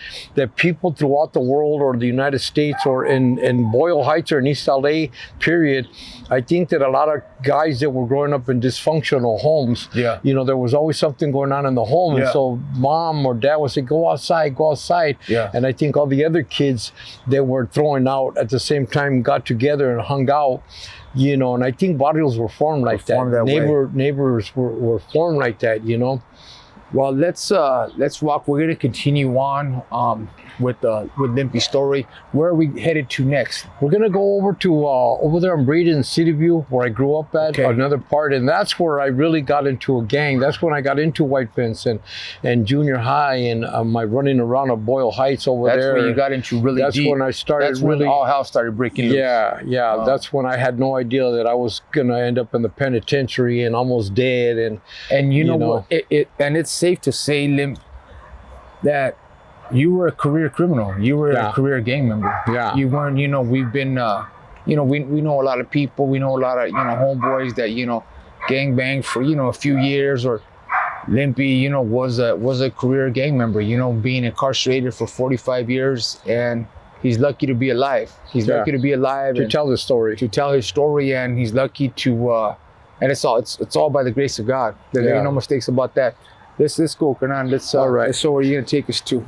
people throughout the world, or the United States, or in Boyle Heights or in East LA, period, I think that a lot of guys that were growing up in dysfunctional homes,
Yeah.
there was always something going on in the home, and
Yeah.
so mom or dad would say, go outside.
Yeah.
And I think all the other kids that were throwing out at the same time got together and hung out, and I think barrios were formed like
Formed that way.
Neighbors were formed like that,
Well, let's walk. We're gonna continue on with Limpy's story. Where are we headed to next?
We're gonna go over to over there in Braden, City View, where I grew up at,
Okay.
another part, and that's where I really got into a gang. That's when I got into White Fence and junior high, and my running around at Boyle Heights over
That's
there.
where you got into really
That's
deep.
when I started
That's when
really.
all hell started breaking loose.
Yeah. That's when I had no idea that I was gonna end up in the penitentiary and almost dead.
And you know
know.
what? And it's safe to say, Limp, that you were a career criminal. You were
Yeah.
a career gang member.
Yeah.
You weren't. We've been. We know a lot of people. We know a lot of homeboys that gang banged for a few years. Or Limpy, was a career gang member. Being incarcerated for 45 years, and he's lucky to be alive. He's lucky to be alive
to tell the story.
to tell his story, and he's lucky to and it's all by the grace of God. There ain't no mistakes about that. Let's go, Hernan.
All right.
Let's show where you're gonna take us to.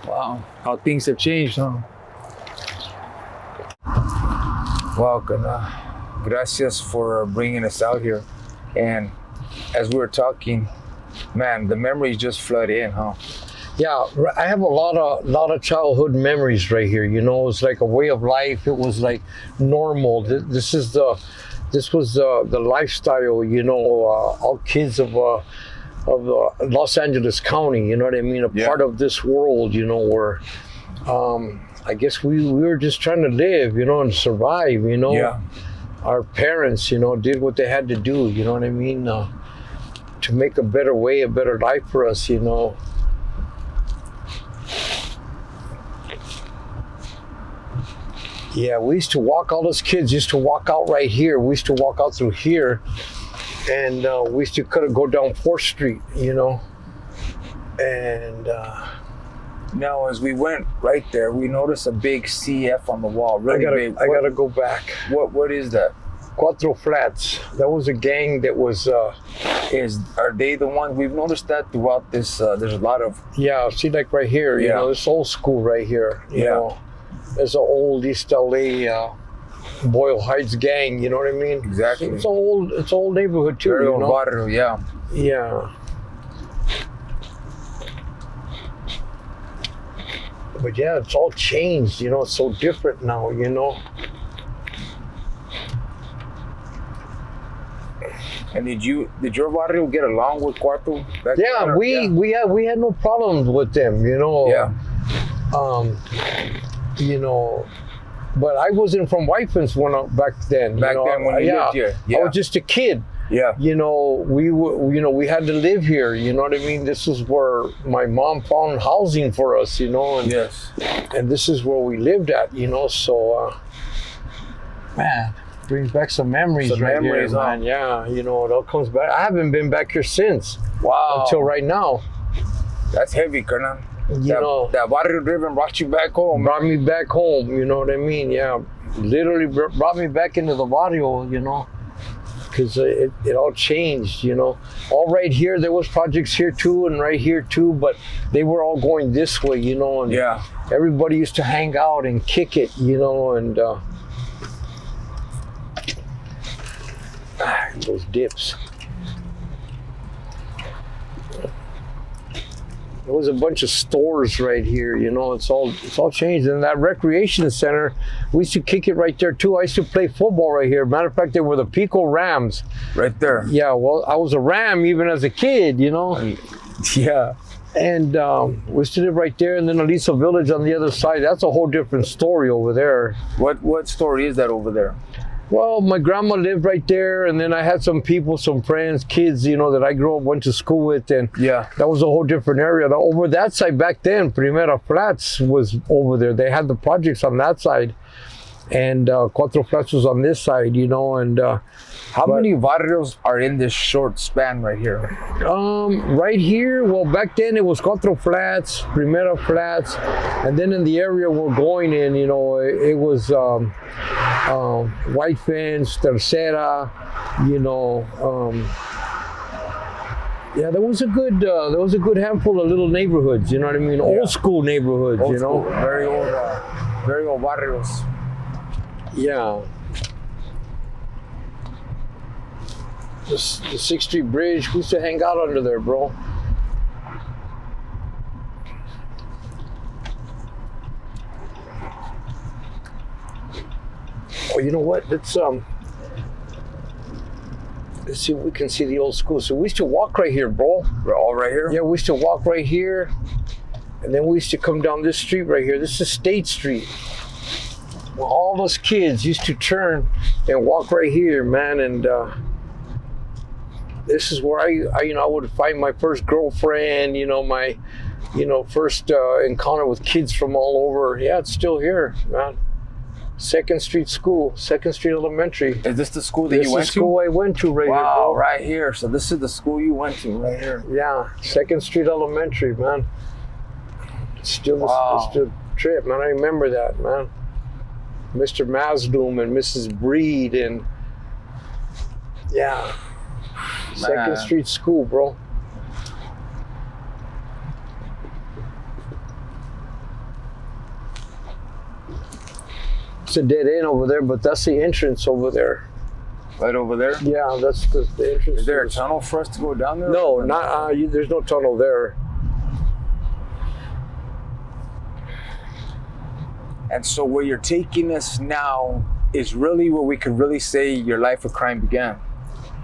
Wow, how things have changed, huh? Wow, Hernan. Gracias for bringing us out here. And as we were talking, man, the memories just flood in, huh?
Yeah, I have a lot of childhood memories right here. You know, it's like a way of life. It was like normal. This was the lifestyle. You know, all kids of Los Angeles County. You know what I mean? A part of this world. You know, where I guess we were just trying to live. You know, and survive. You know, our parents, you know, did what they had to do. You know what I mean? To make a better way, a better life for us. You know. Yeah, we used to walk, all those kids used to walk out right here. We used to walk out through here, and we used to go down 4th Street, you know. And
now, as we went right there, we noticed a big CF on the wall. Really big.
I gotta go back.
What is that?
Cuatro Flats. That was a gang that was.
Are they the ones? We've noticed that throughout this. There's a lot of.
Yeah, see, like right here, you know, it's old school right here. You know. There's an old East LA Boyle Heights gang, you know what I mean?
Exactly.
It's old neighborhood too,
Barrio
you know?
Barrio, yeah.
Yeah. But yeah, it's all changed, you know, it's so different now, you know?
And did your barrio get along with Cuatro back then?
We had no problems with them, you know?
Yeah.
You know, but I wasn't from Whitefence back then.
Back then when you lived here. Yeah.
I was just a kid.
Yeah.
You know, we had to live here. You know what I mean? This is where my mom found housing for us. You know, and and this is where we lived at. You know, so man, brings back some memories. Here, man. Yeah, you know, it all comes back. I haven't been back here since.
Wow.
Until right now.
That's heavy, Hernan.
You know,
that Barrio Driven brought you back home.
Brought me back home, you know what I mean? Yeah, literally brought me back into the barrio, you know, because it all changed, you know. All right here, there was projects here too, and right here too, but they were all going this way, you know, and everybody used to hang out and kick it, you know, and those dips. There was a bunch of stores right here, you know, it's all changed. And that recreation center, we used to kick it right there too. I used to play football right here. Matter of fact, they were the Pico Rams.
Right there.
Yeah, well, I was a Ram even as a kid, you know.
Yeah.
And we used to live right there, and then Aliso Village on the other side. That's a whole different story over there.
What story is that over there?
Well, my grandma lived right there, and then I had some people, some friends, kids, you know, that I grew up, went to school with, and that was a whole different area. Over that side back then, Primera Flats was over there. They had the projects on that side, and Cuatro Flats was on this side, you know, and
how many barrios are in this short span right here?
Right here, well, back then it was Cuatro Flats, Primera Flats, and then in the area we're going in, you know, it was Whitefence, Tercera, you know. Yeah, there was a good handful of little neighborhoods, you know what I mean? Old school neighborhoods, you know.
Very old barrios.
Yeah. The 6th Street Bridge, we used to hang out under there, bro. Oh, you know what? Let's see if we can see the old school. So we used to walk right here, bro.
We're all right here?
Yeah, we used to walk right here. And then we used to come down this street right here. This is State Street. Well, all those kids used to turn and walk right here, man. And this is where I would find my first girlfriend, you know, my, first encounter with kids from all over. Yeah, it's still here, man. 2nd Street School, 2nd Street Elementary.
Is this the school that you went to?
This is the school I went to right here.
Wow, right here. So this is the school you went to right here.
Yeah, 2nd Street Elementary, man. Still,
Wow.
it's the trip, man. I remember that, man. Mr. Masloom and Mrs. Breed and yeah, Second Street School, bro. It's a dead end over there, but that's the entrance over there.
Right over there?
Yeah, that's the entrance.
Is there a tunnel for us to go down there?
No, not. There's no tunnel there.
And so where you're taking us now is really where we could really say your life of crime began.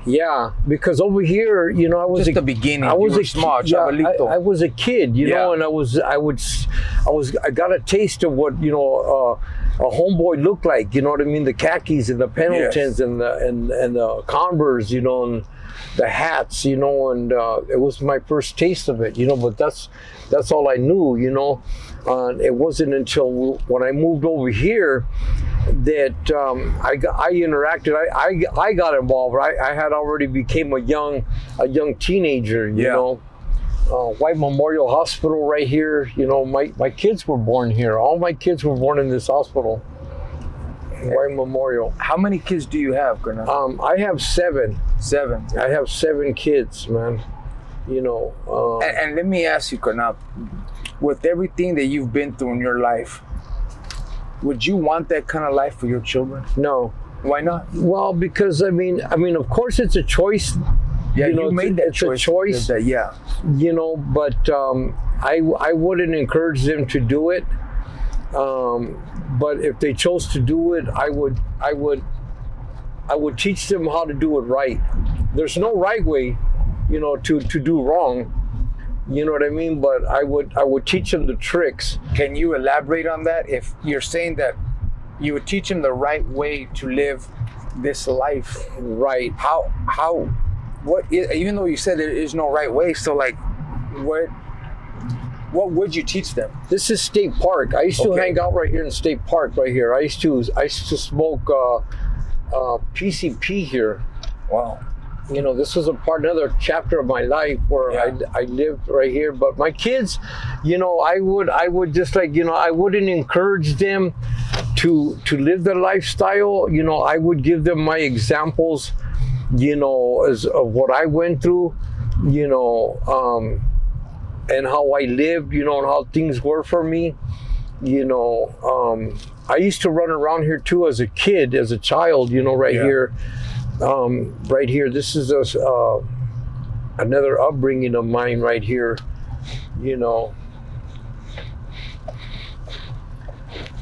Yeah, because over here, you know, I was
Just the beginning.
I was
you were small, chavalito.
I was a kid, you know,
Yeah.
and I got a taste of what, you know, a homeboy looked like. You know what I mean? The khakis and the Pendletons and the Converse, you know, and the hats, you know, and it was my first taste of it, you know. But that's all I knew, you know. It wasn't until when I moved over here that I interacted. I got involved. I had already became a young teenager, you know. White Memorial Hospital right here. You know, my kids were born here. All my kids were born in this hospital. White Memorial.
How many kids do you have, Gernal?
I have 7.
7.
I have 7 kids, man. You know.
And let me ask you, Gernal, with everything that you've been through in your life, would you want that kind of life for your children?
No.
Why not?
Well, because I mean, of course, it's a choice.
Yeah,
you know,
you made that
it's
choice.
a choice.
Yeah.
You know, but I wouldn't encourage them to do it. But if they chose to do it, I would teach them how to do it right. There's no right way, you know, to do wrong. You know what I mean? But I would teach them the tricks.
Can you elaborate on that? If you're saying that you would teach them the right way to live this life,
Right.
even though you said there is no right way, so like, what would you teach them?
This is State Park. I used to
Okay.
hang out right here in State Park right here. I used to smoke PCP here.
Wow.
You know, this was another chapter of my life where I lived right here. But my kids, you know, I would just like, you know, I wouldn't encourage them to live the lifestyle. You know, I would give them my examples, you know, of what I went through, you know, and how I lived, you know, and how things were for me. You know, I used to run around here too as a kid, as a child, you know, right here. Right here, this is another upbringing of mine right here, you know.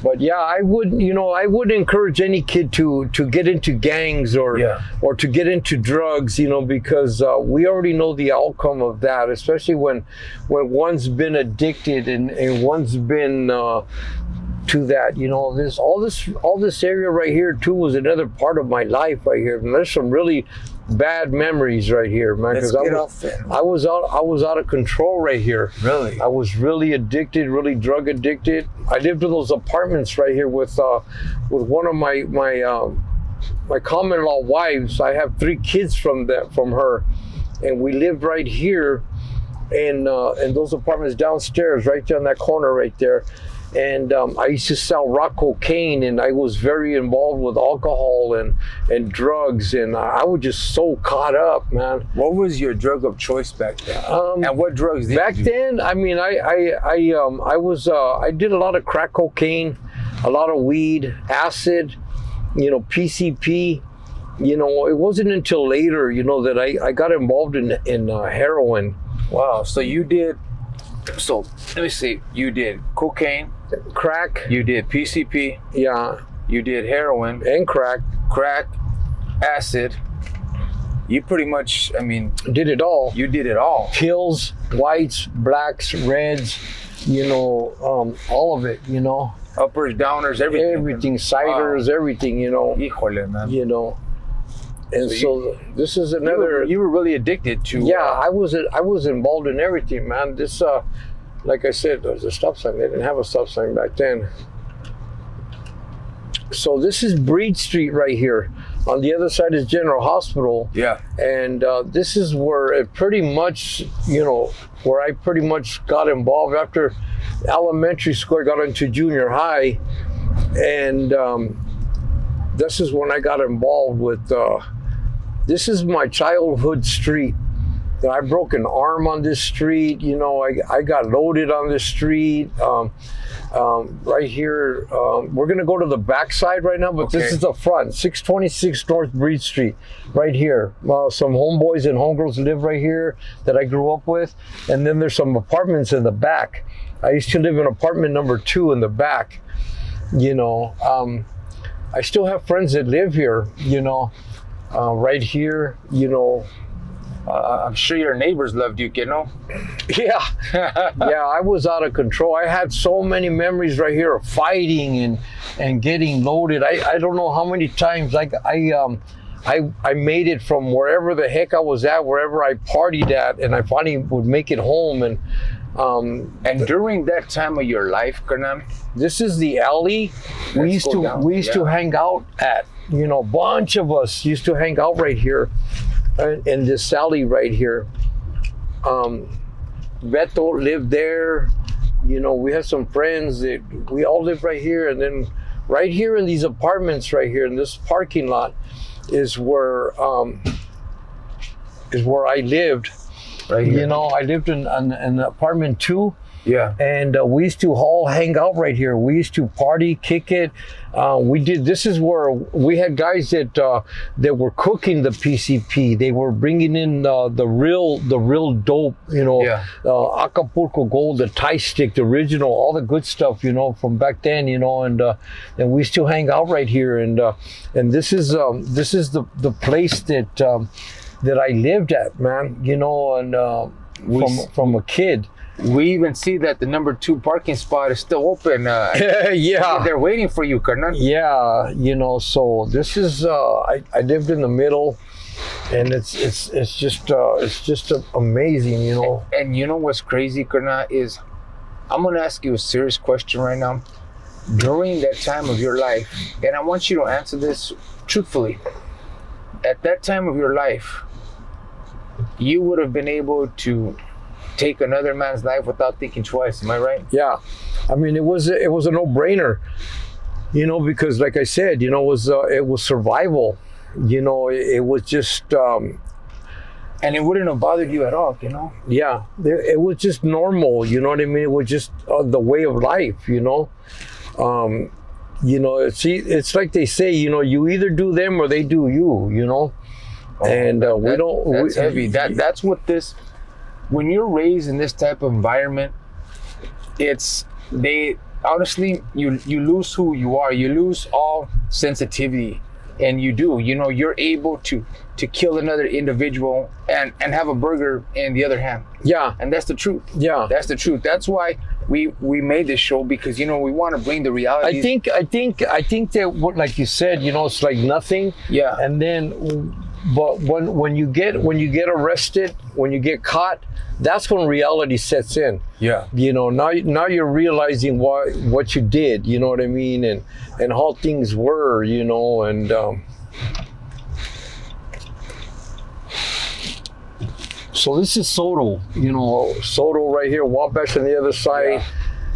But yeah, I would encourage any kid to get into gangs or to get into drugs, you know, because we already know the outcome of that, especially when one's been addicted and one's been to that, you know. All this area right here too was another part of my life right here. And there's some really bad memories right here, man. Because I was out of control right here.
Really?
I was really addicted, really drug addicted. I lived in those apartments right here with one of my common-law wives. I have 3 kids from her, and we lived right here in those apartments downstairs, right there in that corner right there. And I used to sell rock cocaine, and I was very involved with alcohol and drugs, and I was just so caught up, man.
What was your drug of choice back then? And what drugs did
back
you do?
then? I mean, I did a lot of crack cocaine, a lot of weed, acid, you know, PCP. You know, it wasn't until later, you know, that I got involved in heroin.
Wow. So you did. So let me see. You did cocaine,
crack.
You did PCP.
Yeah.
You did heroin
And crack.
Acid. You pretty much, I mean,
Did it all.
you did it all.
Pills, whites, blacks, reds, you know, all of it, you know.
Uppers, downers, everything.
Everything, ciders, everything, you know.
Híjole, man.
You know. And
So
this is another.
You were really addicted to.
Yeah, I was involved in everything, man. This, like I said, there's a stop sign. They didn't have a stop sign back then. So this is Breed Street right here. On the other side is General Hospital.
Yeah.
And this is where it pretty much, you know, where I pretty much got involved after elementary school, I got into junior high, and this is when I got involved with. This is my childhood street. I broke an arm on this street. You know, I got loaded on this street. Right here, we're gonna go to the backside right now, but this is the front, 626 North Breed Street, right here. Some homeboys and homegirls live right here that I grew up with, and then there's some apartments in the back. I used to live in apartment number 2 in the back. You know, I still have friends that live here. You know, right here. You know.
I'm sure your neighbors loved you, you know?
Yeah, yeah, I was out of control. I had so many memories right here of fighting and getting loaded. I don't know how many times I made it from wherever the heck I was at, wherever I partied at, and I finally would make it home. And
during that time of your life, Kernan,
this is the alley we used to hang out at. You know, a bunch of us used to hang out right here. In this alley right here. Beto lived there. You know, we had some friends that we all lived right here. And then right here in these apartments right here in this parking lot is where I lived. Right here. You know, I lived in apartment 2. Yeah. And we used to all hang out right here. We used to party, kick it. This is where we had guys that were cooking the PCP. They were bringing in the real dope, you know, Acapulco Gold, the Thai stick, the original, all the good stuff, you know, from back then, you know, and we still hang out right here. And this is the place that I lived at, man, you know, and from a kid.
We even see that the number 2 parking spot is still open.
Yeah,
they're waiting for you, Kernan.
Yeah, you know. So this is I lived in the middle, and it's just amazing, you know.
And you know what's crazy, Kernan, is I'm gonna ask you a serious question right now. During that time of your life, and I want you to answer this truthfully. At that time of your life, you would have been able to take another man's life without thinking twice. Am I right?
Yeah, I mean it was a no-brainer, you know, because like I said, you know, it was survival. You know, it was just
and it wouldn't have bothered you at all, you know.
Yeah, it was just normal. You know what I mean? It was just the way of life. You know, you know. It's like they say, you know, you either do them or they do you. You know, and we don't.
That's heavy. That's what this. When you're raised in this type of environment, honestly, you lose who you are. You lose all sensitivity, and you know, you're able to kill another individual and have a burger in the other hand.
Yeah.
And that's the truth.
Yeah.
That's the truth. That's why we made this show, because, you know, we want to bring the reality.
I think that what, like you said, you know, it's like nothing. Yeah. And then, but when you get arrested, when you get caught, that's when reality sets in. Yeah. You know, now you're realizing what you did, you know what I mean, and how things were, you know, and so this is Soto, you know, Soto right here, Wabash on the other side. Yeah.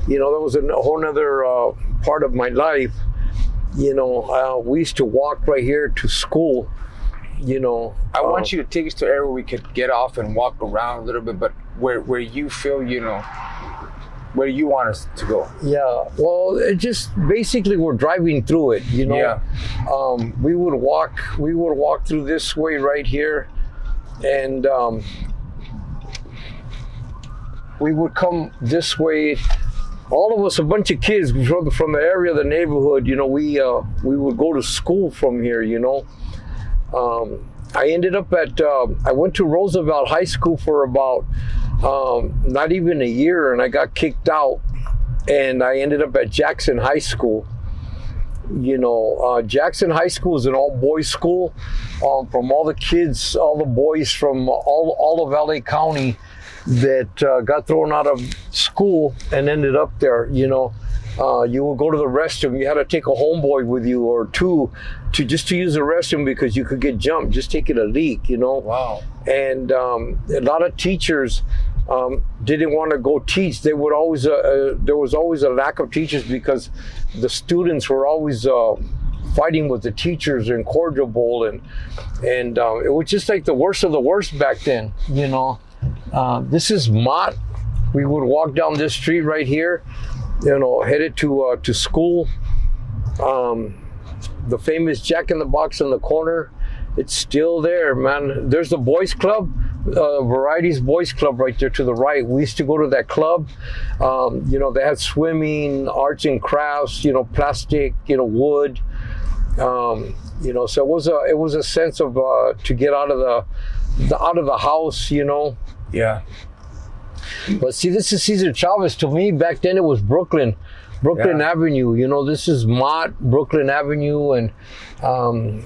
You know, that was a whole nother part of my life. You know, we used to walk right here to school. You know,
I want you to take us to an area where we could get off and walk around a little bit, but where you feel, you know, where you want us to go.
Yeah, well, it just basically we're driving through it, you know. Yeah. We would walk through this way right here, and we would come this way. All of us, a bunch of kids from the area of the neighborhood, you know, we would go to school from here, you know. I ended up I went to Roosevelt High School for about not even a year, and I got kicked out, and I ended up at Jackson High School. You know, Jackson High School is an all-boys school. From all the kids, all the boys from all of LA County that got thrown out of school and ended up there, you know. You would go to the restroom. You had to take a homeboy with you or two to use the restroom because you could get jumped just taking a leak, you know. Wow. And a lot of teachers didn't want to go teach. They would always there was always a lack of teachers because the students were always fighting with the teachers and incorrigible, and it was just like the worst of the worst back then. You know, this is Mott. We would walk down this street right here, you know, headed to school. The famous Jack in the Box in the corner, it's still there, man. There's the boys club, Varieties Boys Club right there to the right. We used to go to that club. You know, they had swimming, arts and crafts, you know, plastic, you know, wood. You know, so it was a sense of to get out of the house, you know.
Yeah.
But see, this is Cesar Chavez. To me, back then it was Brooklyn Avenue. You know, this is Mott, Brooklyn Avenue, and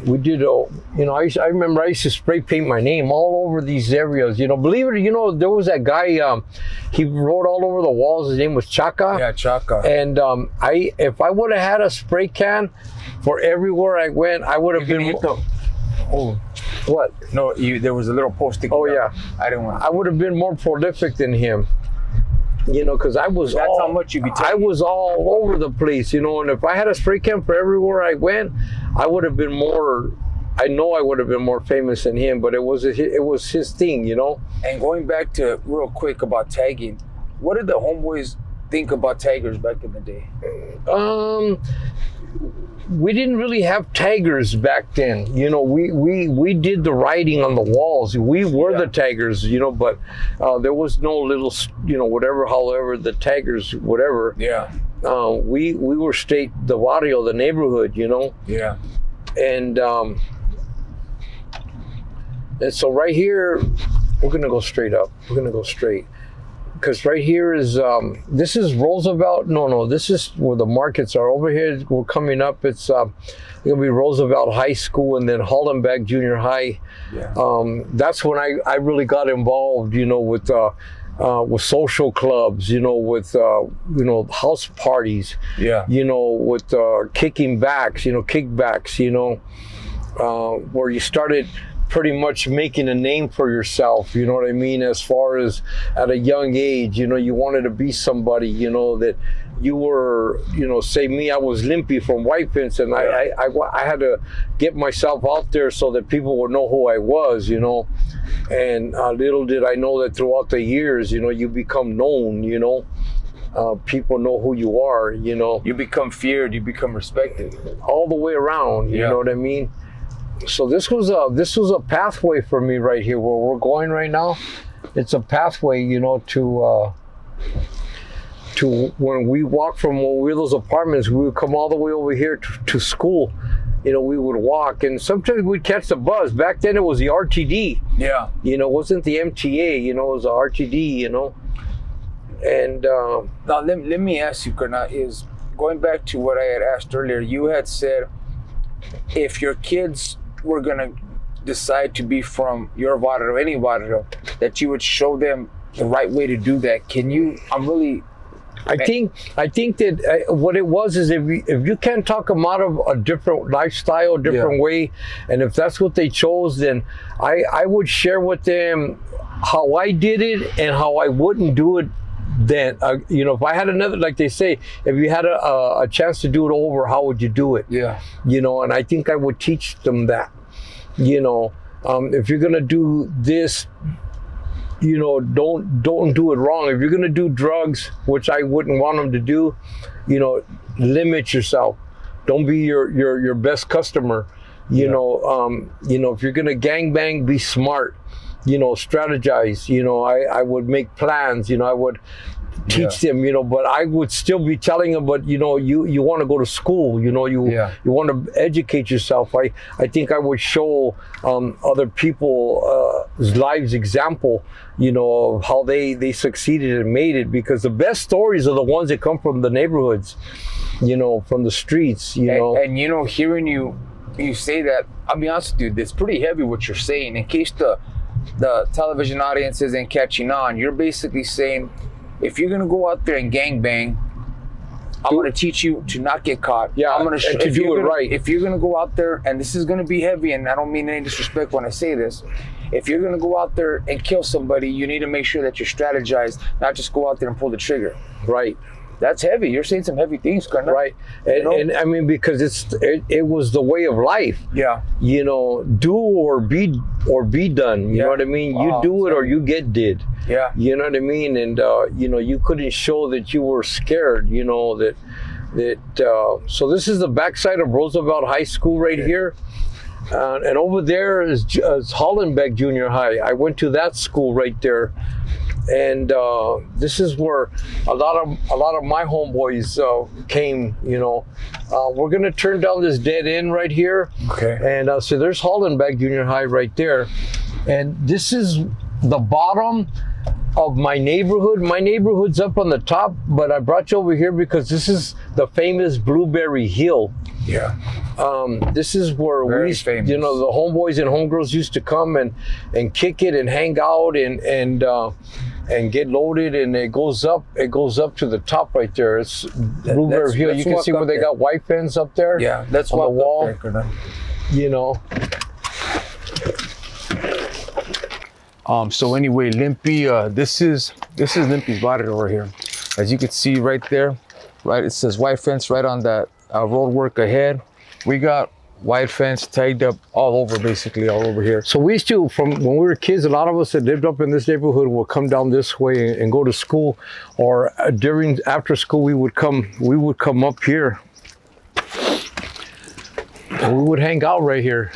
we did. You know, I remember I used to spray paint my name all over these areas. You know, believe it, you know, there was that guy. He wrote all over the walls. His name was Chaka.
Yeah, Chaka.
And if I would have had a spray can for everywhere I went, I would have been.
Oh,
what?
No, there was a little posting.
Oh yeah,
I didn't want.
I would have been more prolific than him. You know, because I was.
That's how much you be.
I was all over the place. You know, and if I had a spray can for everywhere I went, I would have been more. I know I would have been more famous than him, but it was his thing. You know. And
going back to real quick about tagging, what did the homeboys think about taggers back in the day?
We didn't really have taggers back then. You know, we did the writing on the walls. We were the taggers, you know, but there was no little, you know, whatever, however, the taggers, whatever.
Yeah.
We were the barrio, the neighborhood, you know.
Yeah.
And so right here, we're going to go straight up. We're going to go straight. Because right here is, this is Roosevelt. No, this is where the markets are. Over here, we're coming up. It's going to be Roosevelt High School and then Hollenbeck Junior High.
Yeah.
That's when I really got involved, you know, with social clubs, you know, with, you know, house parties.
Yeah.
You know, with kicking backs, you know, kickbacks, you know, where you started pretty much making a name for yourself, you know what I mean? As far as at a young age, you know, you wanted to be somebody, you know, that you were, you know, say me, I was Limpy from White Fence, and I had to get myself out there so that people would know who I was, you know. And little did I know that throughout the years, you know, you become known, you know. People know who you are, you know.
You become feared, you become respected.
All the way around, you know what I mean? So this was a pathway for me right here where we're going right now. It's a pathway, you know, to when we walk from those apartments, we would come all the way over here to school. You know, we would walk, and sometimes we'd catch the bus. Back then it was the RTD.
Yeah.
You know, it wasn't the MTA, you know, it was the RTD, you know. And
now let me ask you, Karna, is going back to what I had asked earlier, you had said if your kids were gonna decide to be from your barrio, any barrio, that you would show them the right way to do that. Can you? I think that what it was is if you can't talk them out of a different lifestyle, different way, and if that's what they chose, then I would share with them how I did it and how I wouldn't do it. Then you know, if I had another, like they say, if you had a chance to do it over, how would you do it? Yeah.
You know, and I think I would teach them that. You know, if you're gonna do this, you know, don't do it wrong. If you're gonna do drugs, which I wouldn't want them to do, you know, limit yourself. Don't be your best customer. You know, if you're gonna gangbang, be smart. You know, strategize. You know, I would make plans. You know, I would teach them. You know, but I would still be telling them. But you know, you want to go to school. You know, you want to educate yourself. I think I would show other people's lives example. You know, of how they succeeded and made it, because the best stories are the ones that come from the neighborhoods. You know, from the streets. You know,
and you know, hearing you say that, I'll be honest with you, it's pretty heavy what you're saying. In case the television audience isn't catching on, you're basically saying, if you're gonna go out there and gangbang, I'm gonna teach you to not get caught.
Yeah,
I'm gonna
do it right.
If you're gonna go out there, and this is gonna be heavy, and I don't mean any disrespect when I say this, if you're gonna go out there and kill somebody, you need to make sure that you're strategized, not just go out there and pull the trigger.
Right.
That's heavy. You're saying some heavy things, Colonel.
Right. And I mean, because it was the way of life.
Yeah.
You know, do or be done. You know what I mean? You do it or you get did.
Yeah.
You know what I mean? And you know, you couldn't show that you were scared. You know that. So this is the backside of Roosevelt High School right here. And over there is Hollenbeck Junior High. I went to that school right there, and this is where a lot of my homeboys came. You know, we're gonna turn down this dead end right here.
Okay.
And so there's Hollenbeck Junior High right there, and this is the bottom of my neighborhood. My neighborhood's up on the top, but I brought you over here because this is the famous Blueberry Hill.
Yeah.
This is where
Very
we,
famous.
you know, the homeboys and homegirls used to come and kick it and hang out and get loaded, and it goes up to the top right there. It's Blueberry Hill. You can see where they got white fence up there.
Yeah, that's
on the wall. You know.
So anyway, Limpy, this is Limpy's barrio over here. As you can see right there, right, it says white fence right on that road work ahead. We got white fence tagged up all over, basically all over here.
So we used to, from when we were kids, a lot of us that lived up in this neighborhood would come down this way and go to school, or after school we would come up here, and we would hang out right here.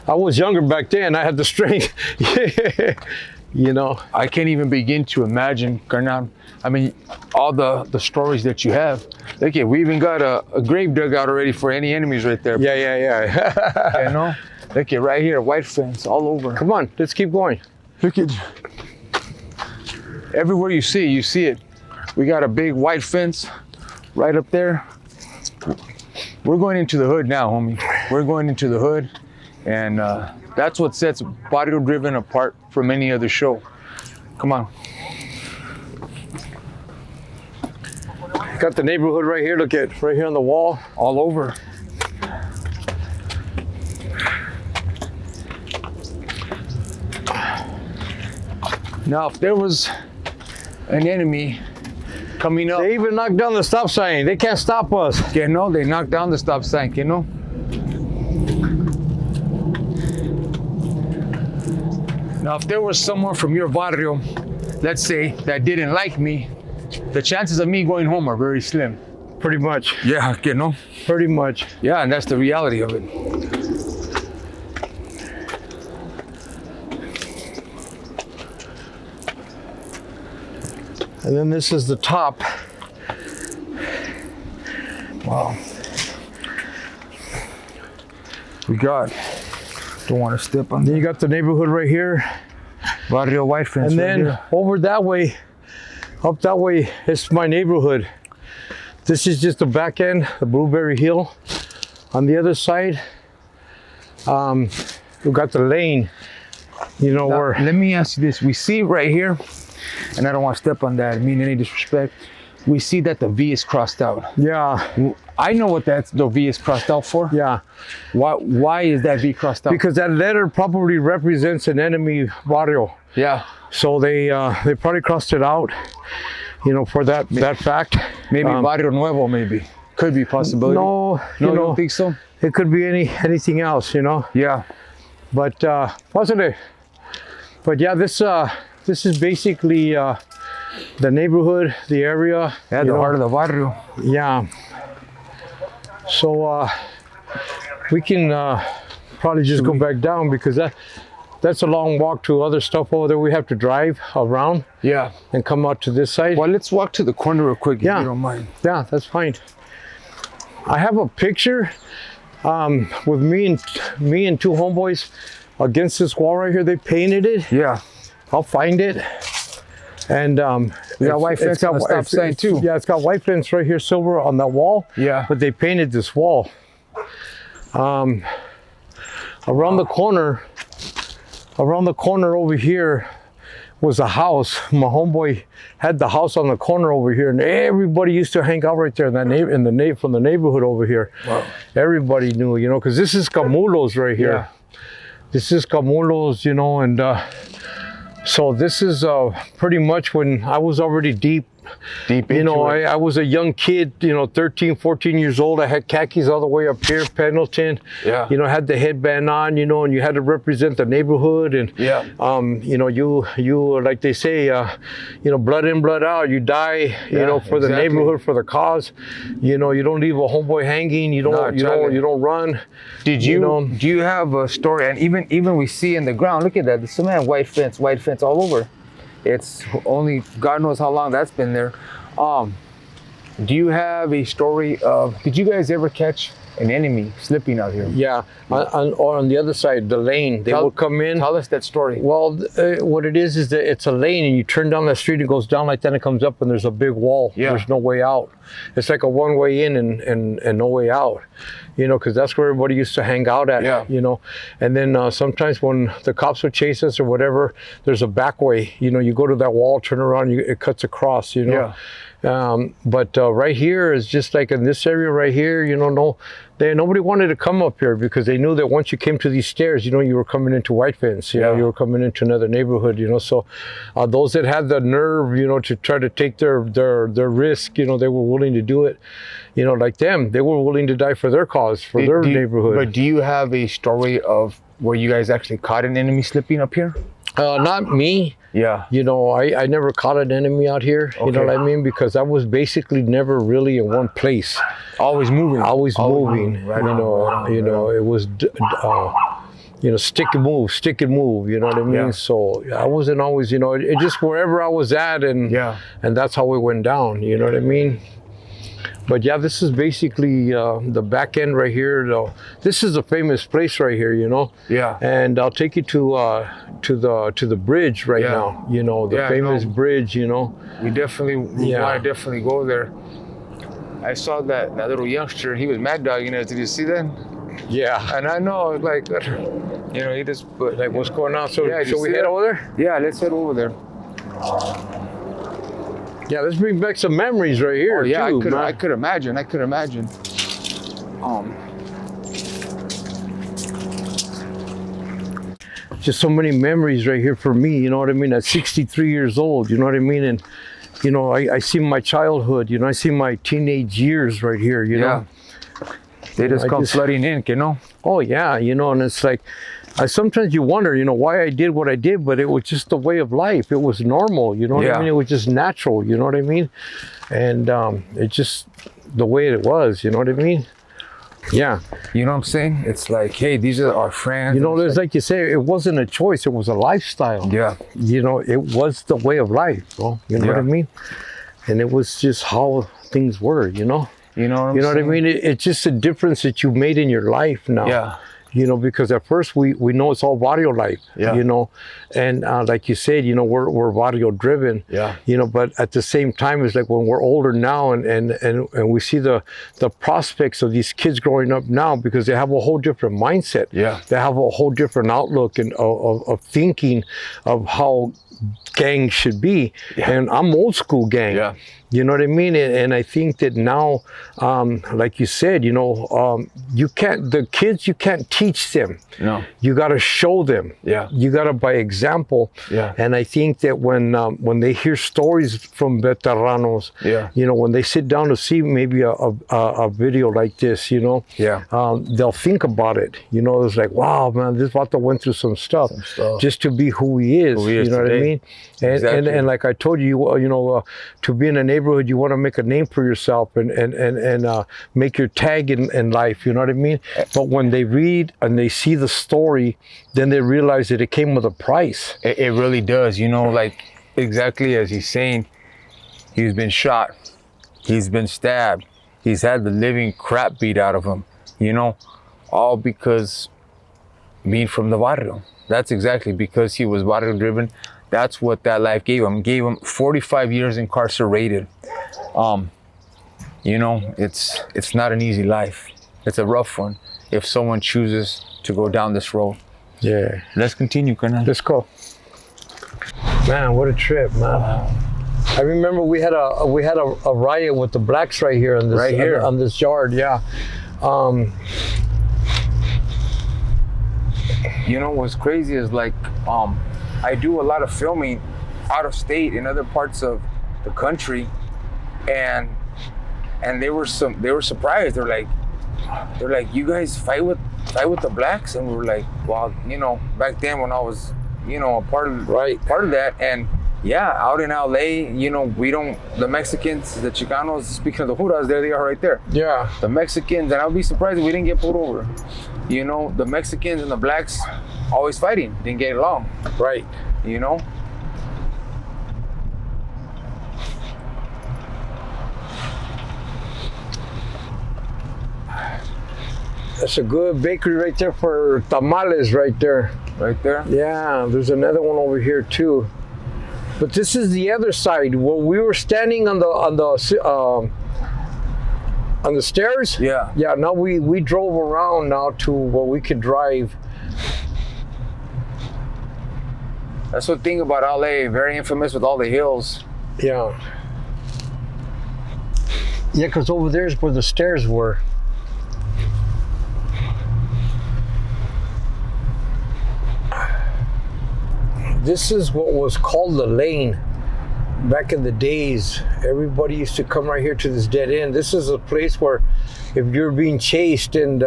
I was younger back then. I had the strength. You know,
I can't even begin to imagine, Carnal. I mean, all the stories that you have. Look at, we even got a grave dug out already for any enemies right there.
Yeah.
You know? Look at right here, white fence all over.
Come on, let's keep going.
Look at, everywhere you see it. We got a big white fence right up there. We're going into the hood now, homie. We're going into the hood, and that's what sets Barrio Driven apart from any other show. Come on.
Got the neighborhood right here. Look at right here on the wall.
All over. Now, if there was an enemy coming up,
They even knocked down the stop sign. They can't stop us.
you know, they knocked down the stop sign, you know. Now, if there was someone from your barrio, let's say, that didn't like me, the chances of me going home are very slim.
Pretty much.
Yeah, you know.
Pretty much.
Yeah, and that's the reality of it.
And then this is the top.
Wow. We got, don't want to step on
Then
the
you got the neighborhood right here.
barrio white fence.
And
right
then
here.
over that way, up that way, it's my neighborhood. This is just the back end, the Blueberry Hill. On the other side, we got the lane. You know
Now,
where?
let me ask you this. We see right here, and I don't want to step on that, I mean any disrespect. We see that the V is crossed out.
Yeah,
I know what the V is crossed out for.
yeah.
Why is that V crossed out?
Because that letter probably represents an enemy barrio.
Yeah.
So they probably crossed it out, you know, for that fact.
Maybe Barrio Nuevo, maybe. Could be a possibility.
No,
you
you know,
don't think so?
it could be anything else, you know.
Yeah.
But positive. But yeah, this is basically the neighborhood, the area.
Yeah, the heart of the barrio.
Yeah. So we can probably just go back down, because that's a long walk to other stuff over there. We have to drive around
Yeah.
and come out to this side.
Well, let's walk to the corner real quick,
Yeah.
if you don't mind.
Yeah, that's fine. I have a picture with me and two homeboys against this wall right here. They painted it.
Yeah.
I'll find it. And
We got white fence on the stop sign too.
Yeah, it's got white fence right here, silver on that wall.
Yeah.
But they painted this wall. Around the corner over here, was a house. My homeboy had the house on the corner over here, and everybody used to hang out right there in that from the neighborhood over here.
Wow.
Everybody knew, you know, because this is Camulos right here.
Yeah.
This is Camulos, you know, and so this is pretty much when I was already deep
into
you know,
it.
I was a young kid, you know, 13, 14 years old. I had khakis all the way up here, Pendleton.
Yeah.
You know, had the headband on, you know, and you had to represent the neighborhood. And,
Yeah.
You know, you like they say, you know, blood in, blood out. You die, you know, for the neighborhood, for the cause. You know, you don't leave a homeboy hanging. You don't, you don't run.
Did you,
know,
do you have a story? And even we see in the ground, look at that, the cement, white fence all over. It's only God knows how long that's been there. Do you have a story of, did you guys ever catch an enemy slipping out here?
Yeah, on the other side, the lane, they would come in.
Tell us that story.
Well, what it is that it's a lane, and you turn down that street, it goes down like that, and it comes up, and there's a big wall.
Yeah.
There's no way out. It's like a one-way in and no way out, you know, because that's where everybody used to hang out at,
Yeah.
you know. And then sometimes when the cops would chase us or whatever, there's a back way, you know, you go to that wall, turn around, it cuts across, you know.
Yeah.
But right here is just like in this area right here, you know, nobody wanted to come up here because they knew that once you came to these stairs, you know, you were coming into White Fence, you know, you were coming into another neighborhood, you know. So those that had the nerve, you know, to try to take their risk, you know, they were willing to do it, you know, like them. They were willing to die for their cause, for their neighborhood.
But do you have a story of where you guys actually caught an enemy slipping up here?
Not me.
Yeah.
You know, I never caught an enemy out here. You know what I mean? Because I was basically never really in one place.
Always moving.
Always moving.
Right
you know, it was, you know, stick and move. You know what I mean?
Yeah.
So I wasn't always, you know, it just wherever I was at, and that's how it went down. You know what I mean? But yeah, this is basically the back end right here. Though this is a famous place right here, you know.
Yeah.
And I'll take you to the bridge right now. You know, the famous bridge. You know.
We definitely want to definitely go there. I saw that little youngster. He was mad dogging us. Did you see that?
Yeah.
And I know, like, you know, he just put
like, what's going on? So
yeah,
shall we head over there?
Yeah, let's head over there.
Yeah, let's bring back some memories right here.
Oh, yeah,
too,
I could imagine.
Just so many memories right here for me, you know what I mean? At 63 years old, you know what I mean? And, you know, I see my childhood, you know, I see my teenage years right here, you know?
They just come flooding in, you know?
Oh, yeah, you know, and it's like, sometimes you wonder, you know, why I did what I did, but it was just the way of life. It was normal, you know what I mean? It was just natural, you know what I mean? And it's just the way it was, you know what I mean? Yeah.
You know what I'm saying? It's like, hey, these are our friends.
You know, there's like you say, it wasn't a choice, it was a lifestyle.
Yeah.
You know, it was the way of life, bro. You know what I mean? And it was just how things were, you know?
You know what I'm saying?
You know what I mean? It's just a difference that you made in your life now.
Yeah.
You know, because at first we know it's all barrio life, you know, and like you said, you know, we're barrio driven, you know, but at the same time, it's like when we're older now and we see the prospects of these kids growing up now, because they have a whole different mindset. Yeah. They have a whole different outlook and of thinking of how gang should be. And I'm old school gang. You know what I mean? And I think that now, like you said, you know, the kids, you can't teach them. No. You got to show them. Yeah. You got to by example. Yeah. And I think that when they hear stories from veteranos, you know, when they sit down to see maybe a video like this, you know, they'll think about it. You know, it's like, wow, man, this vato went through some stuff just to be who he is. You know what I mean? And like I told you, you know, to be in a neighborhood, you want to make a name for yourself and make your tag in life. You know what I mean? But when they read and they see the story, then they realize that it came with a price.
It really does. You know, like exactly as he's saying, he's been shot, he's been stabbed, he's had the living crap beat out of him. You know, all because being from the barrio. That's exactly because he was barrio driven. That's what that life gave him. Gave him 45 years incarcerated. You know, it's not an easy life. It's a rough one if someone chooses to go down this road.
Yeah.
Let's continue, Colonel.
Let's go. Man, what a trip, man. I remember we had a riot with the blacks right here on this on this yard. Yeah.
You know what's crazy is like I do a lot of filming out of state in other parts of the country, and they were surprised. They're like, you guys fight with the blacks, and we were like, well, you know, back then when I was, you know, a part of that, and yeah, out in LA, you know, the Mexicans, the Chicanos, speaking of the Huras, there they are right there.
Yeah.
The Mexicans, and I'll be surprised if we didn't get pulled over. You know, the Mexicans and the blacks always fighting, didn't get along.
Right.
You know?
That's a good bakery right there for tamales right there.
Right there?
Yeah, there's another one over here too. But this is the other side where we were standing on the stairs.
Yeah.
Yeah. Now we drove around now to where we could drive.
That's the thing about LA, very infamous with all the hills.
Yeah. Yeah, because over there's where the stairs were. This is what was called the lane. Back in the days, everybody used to come right here to this dead end. This is a place where if you're being chased and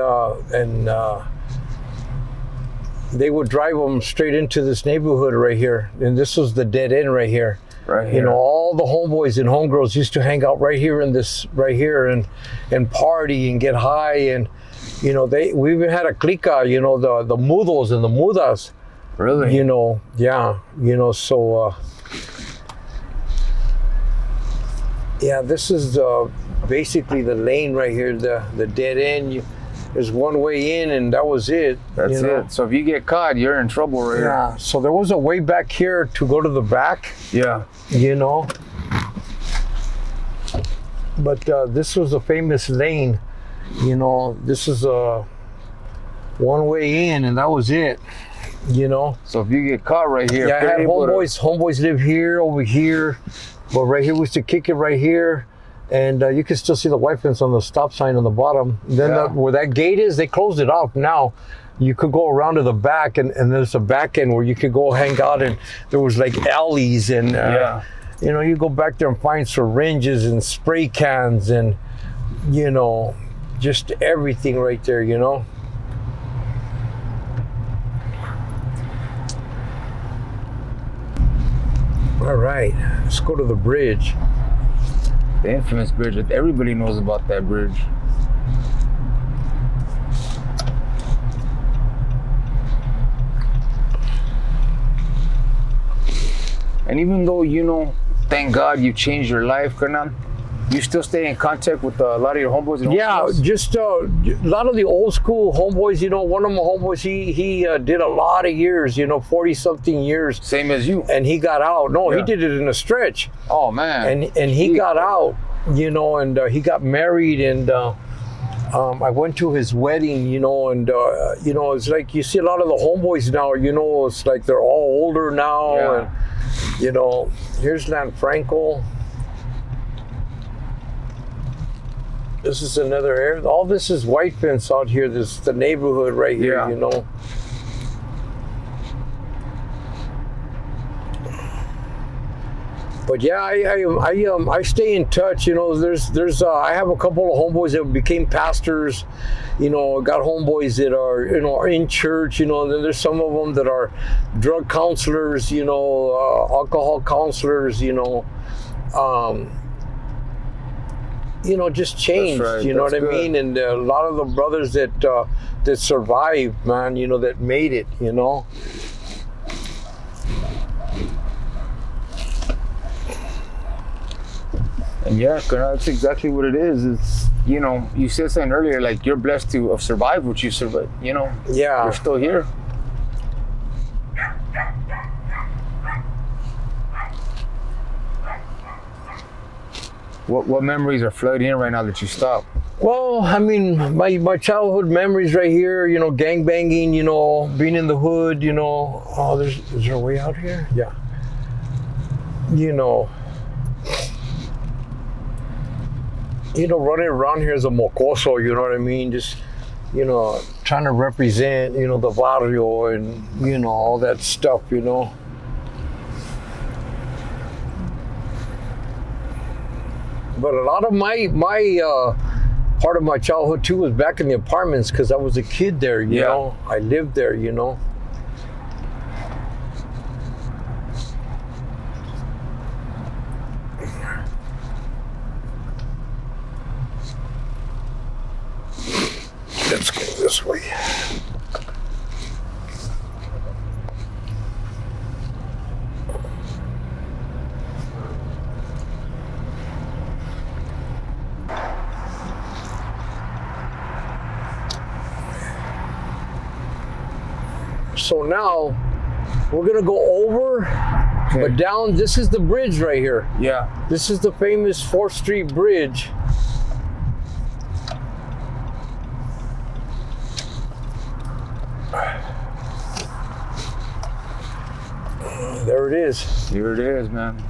they would drive them straight into this neighborhood right here. And this was the dead end right here.
Right here.
You know, all the homeboys and homegirls used to hang out right here in this, right here, and party and get high. And, you know, we even had a clica, you know, the mudos and the mudas.
Really?
You know, yeah, you know, so, yeah, this is basically the lane right here, the dead end. There's one way in, and that was it.
That's it. So if you get caught, you're in trouble right here.
Yeah, so there was a way back here to go to the back.
Yeah.
You know. But this was a famous lane. You know, this is a one way in, and that was it. You know.
So if you get caught right here.
Yeah, I had homeboys live here, over here. But right here, we used to kick it right here. And you can still see the white fence on the stop sign on the bottom. Then where that gate is, they closed it off now. You could go around to the back, and there's a back end where you could go hang out, and there was like alleys, and you know, you go back there and find syringes and spray cans and, you know, just everything right there, you know. All right, let's go to the bridge.
The infamous bridge. Everybody knows about that bridge. And even though, you know, thank God you changed your life, Hernan, you still stay in contact with a lot of your homeboys and
homeboys? Just a lot of the old school homeboys. You know, one of my homeboys, he did a lot of years, you know, 40-something years.
Same as you.
And he got out. No, he did it in a stretch.
Oh, man.
And he got out, you know, and he got married, and I went to his wedding, you know, and, you know, it's like you see a lot of the homeboys now, you know, it's like they're all older now.
Yeah.
And, you know, here's Lanfranco. This is another area. All this is white fence out here. This is the neighborhood right here, you know. But yeah, I stay in touch. You know, there's I have a couple of homeboys that became pastors. You know, got homeboys that are, you know, are in church. You know, and then there's some of them that are drug counselors. You know, alcohol counselors. You know. You know, just changed. Right. You know what I mean? And a lot of the brothers that survived, man, you know, that made it, you know.
And yeah, that's exactly what it is. It's, you know, you said something earlier, like you're blessed to have survived what you survived, you know.
Yeah.
You're still here. What memories are flooding in right now that you stopped?
Well, I mean, my childhood memories right here, you know, gang banging, you know, being in the hood, you know. Oh, is there a way out here? Yeah. you know, running around here as a mocoso, you know what I mean? Just, trying to represent, the barrio and, all that stuff, But a lot of my part of my childhood too was back in the apartments because I was a kid there, you know. I lived there, Let's go this way. So now we're gonna go over, but down. This is the bridge right here.
Yeah.
This is the famous 4th Street Bridge. There it is.
Here it is, man.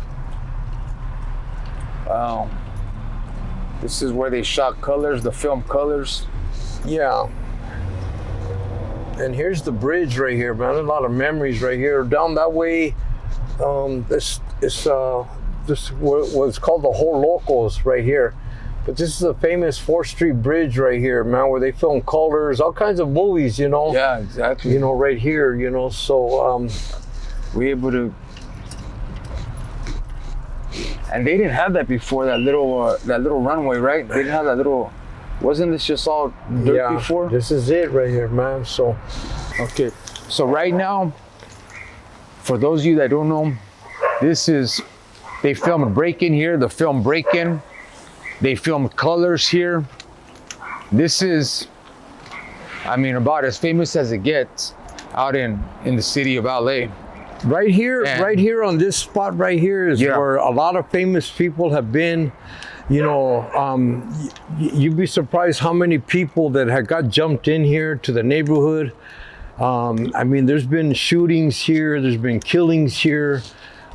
Wow. This is where they shot Colors, the film Colors.
Yeah. And here's the bridge right here, man. There's a lot of memories right here. Down that way, this what's called the Whole Locos right here. But this is a famous 4th Street Bridge right here, man, where they film Colors, all kinds of movies,
Yeah, exactly.
right here, so
we able to, and they didn't have that before, that little runway, right? They didn't have that little. Wasn't this just all dirt before?
This is it right here, man. So,
okay. So right now, for those of you that don't know, they filmed Break-In here, the film Break-In. They filmed Colors here. This is, about as famous as it gets out in the city of LA.
Right here on this spot right here is where a lot of famous people have been. You'd be surprised how many people that had got jumped in here to the neighborhood. There's been shootings here, there's been killings here.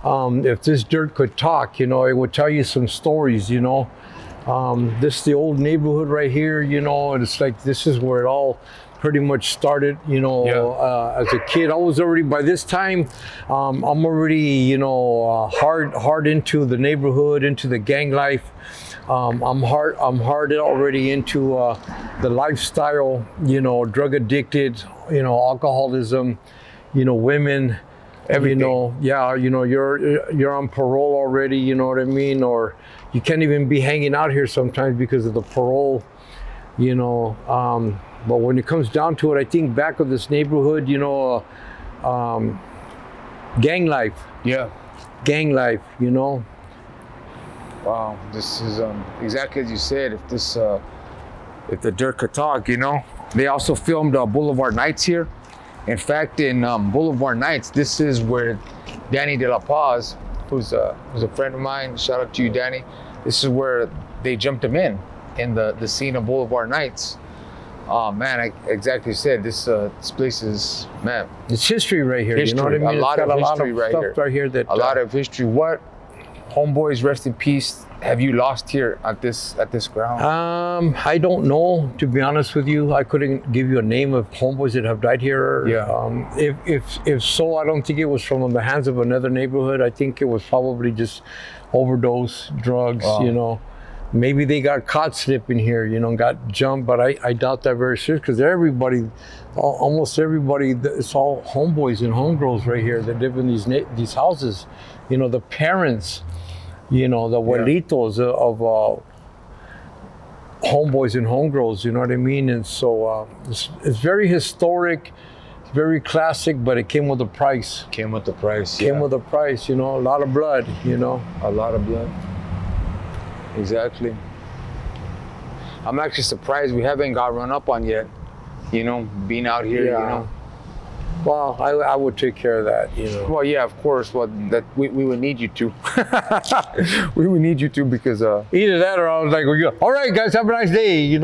If this dirt could talk, it would tell you some stories, This is the old neighborhood right here, and it's like this is where it all pretty much started, as a kid. I was already, by this time, I'm already, hard into the neighborhood, into the gang life. I'm hard already into the lifestyle, drug addicted, alcoholism, women,
everything.
You're on parole already, you know what I mean? Or you can't even be hanging out here sometimes because of the parole, but when it comes down to it, I think back of this neighborhood, gang life. Yeah. Gang life,
Wow, this is exactly as you said. If the dirt could talk, They also filmed Boulevard Nights here. In fact, in Boulevard Nights, this is where Danny De La Paz, who's a friend of mine, shout out to you, Danny. This is where they jumped him in the scene of Boulevard Nights. Oh man, I exactly said this place is, man.
It's history right here.
History,
You know what I mean?
a lot of history right here.
Right here that
a lot of history. What homeboys, rest in peace, have you lost here at this ground?
I don't know, to be honest with you. I couldn't give you a name of homeboys that have died here.
Yeah.
If so, I don't think it was from the hands of another neighborhood. I think it was probably just overdose, drugs, Maybe they got caught slipping here, got jumped, but I doubt that very seriously because almost everybody, it's all homeboys and homegirls right here that live in these houses. The parents, the abuelitos of homeboys and homegirls, you know what I mean? And so it's very historic, it's very classic, but it came with a price.
Came with a price,
a lot of blood,
A lot of blood. Exactly. I'm actually surprised we haven't got run up on yet, being out here,
Well, I would take care of that,
Well, yeah, of course. Well, that we would need you to. We would need you to because
either that or I was like, all right, guys, have a nice day,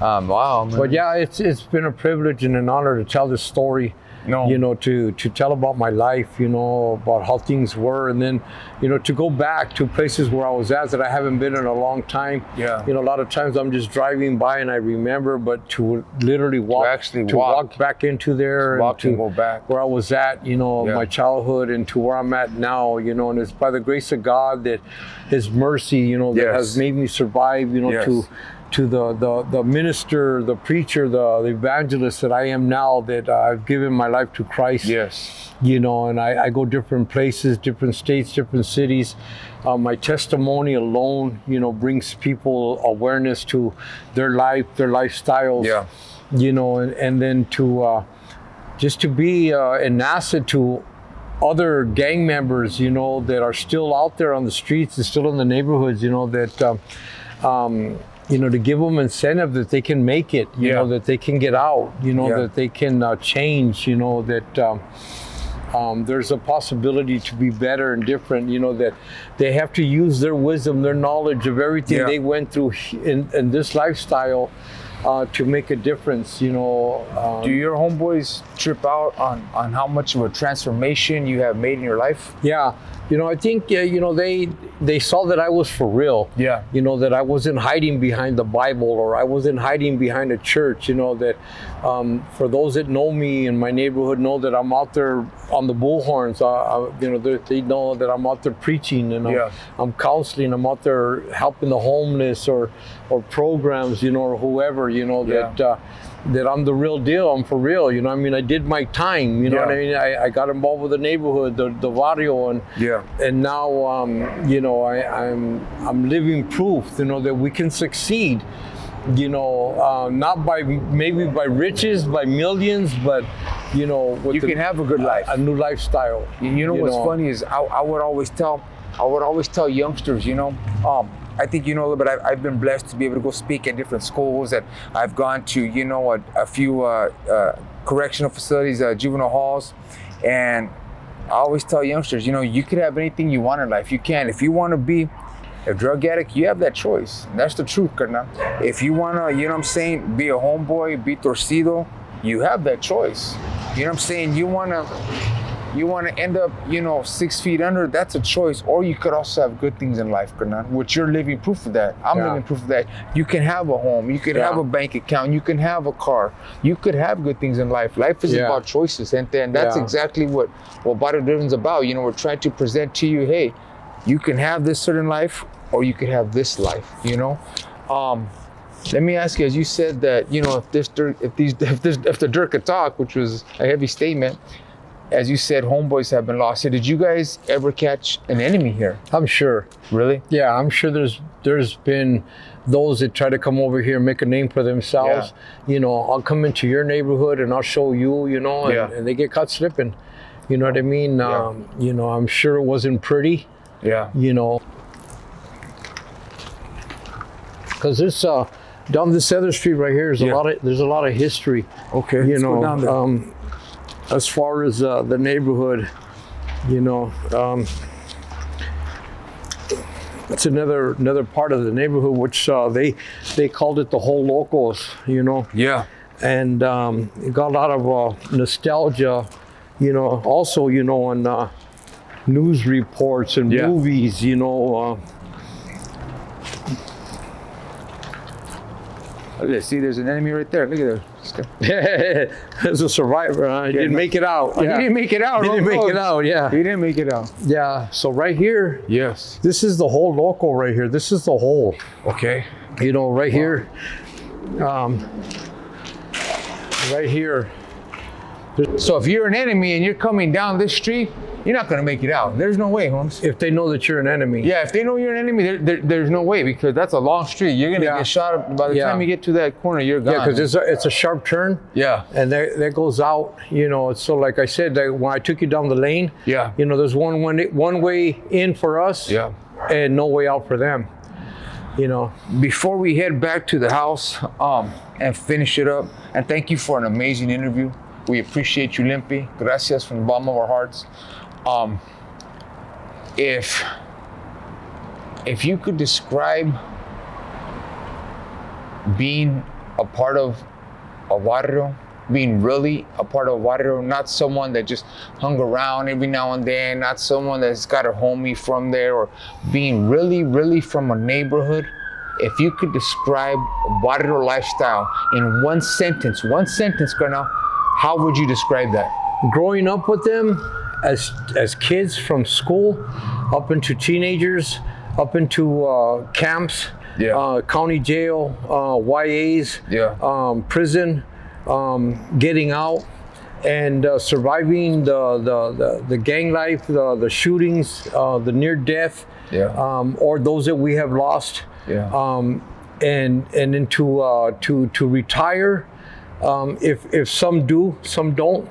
Wow, man.
But yeah, it's been a privilege and an honor to tell this story.
No.
You know, to tell about my life, you know, about how things were, and then, you know, to go back to places where I was at that I haven't been in a long time.
Yeah.
You know, a lot of times I'm just driving by and I remember, but to literally walk, walk back into there,
walk
and to
go back
where I was at, you know, my childhood, and to where I'm at now, you know, and it's by the grace of God that His mercy, you know, that has made me survive, you know, to the minister, the preacher, the evangelist that I am now, that I've given my life to Christ.
Yes.
You know, and I go different places, different states, different cities. My testimony alone, you know, brings people awareness to their life, their lifestyles.
Yeah.
You know, and then to just to be an asset to other gang members, you know, that are still out there on the streets and still in the neighborhoods, you know, that you know, to give them incentive that they can make it, you know, that they can get out, you know, that they can change, you know, that there's a possibility to be better and different, you know, that they have to use their wisdom, their knowledge of everything they went through in this lifestyle to make a difference, you know.
Do your homeboys trip out on how much of a transformation you have made in your life?
Yeah. You know, I think, you know, they saw that I was for real.
Yeah.
You know, that I wasn't hiding behind the Bible, or I wasn't hiding behind a church, you know, that for those that know me in my neighborhood know that I'm out there on the bullhorns. You know, they know that I'm out there preaching, and I'm counseling, I'm out there helping the homeless, or programs, you know, or whoever, you know, that I'm the real deal. I'm for real. You know, I mean, I did my time. You know what I mean? I got involved with the neighborhood, the barrio, and now, you know, I'm living proof, you know, that we can succeed. You know, not maybe by riches, by millions, but you know,
you can have a good life,
a new lifestyle.
You know what's funny is I would always tell youngsters, you know. I think you know a little bit. I've been blessed to be able to go speak at different schools, and I've gone to, you know, a few correctional facilities, juvenile halls, and I always tell youngsters, you know, you could have anything you want in life. You can. If you want to be a drug addict, you have that choice. And that's the truth, carnal. If you want to, you know what I'm saying, be a homeboy, be torcido, you have that choice. You know what I'm saying? You want to end up, you know, 6 feet under, that's a choice. Or you could also have good things in life, carnal, which you're living proof of that. I'm living proof of that. You can have a home. You can have a bank account. You can have a car. You could have good things in life. Life is about choices. And that's exactly what Barrio Driven's about. You know, we're trying to present to you, hey, you can have this certain life, or you could have this life, you know? Let me ask you, as you said that, you know, if the dirt could talk, which was a heavy statement, as you said, homeboys have been lost. So did you guys ever catch an enemy here?
I'm sure.
Really?
Yeah, I'm sure there's been those that try to come over here and make a name for themselves. You know, I'll come into your neighborhood and I'll show you, you know, and they get caught slipping. You know what I mean? You know, I'm sure it wasn't pretty.
Yeah.
You know, because this down this other street right here is there's a lot of history.
Okay.
You know,
go down there.
As far as the neighborhood, you know, it's another part of the neighborhood which they called it the whole locals, you know.
Yeah.
And it got a lot of nostalgia, you know. Also, you know, on news reports and movies, you know.
See, there's an enemy right there. Look at
that. There's a survivor. He didn't make it out.
He didn't make it out.
He didn't make it out,
He didn't make it out.
Yeah, so right here.
Yes.
This is the whole local right here. This is the whole.
Okay.
You know, right here. Right here.
So if you're an enemy and you're coming down this street, you're not going to make it out. There's no way, Holmes.
If they know that you're an enemy.
Yeah, if they know you're an enemy, there's no way, because that's a long street. You're going to get shot. By the time you get to that corner, you're gone.
Yeah, because it's a sharp turn.
Yeah.
And that goes out, you know. So like I said, when I took you down the lane, you know, there's one way in for us and no way out for them, you know.
Before we head back to the house and finish it up, and thank you for an amazing interview. We appreciate you, Limpy. Gracias from the bottom of our hearts. If you could describe being a part of a barrio being really a part of a barrio, not someone that just hung around every now and then, not someone that's got a homie from there, or being really, really from a neighborhood. If you could describe barrio lifestyle in one sentence, Colonel, how would you describe that?
Growing up with them as kids from school up into teenagers, up into camps, county jail, YAs, prison, getting out, and surviving the gang life, the shootings, the near death, or those that we have lost, and then to retire. If some do, some don't.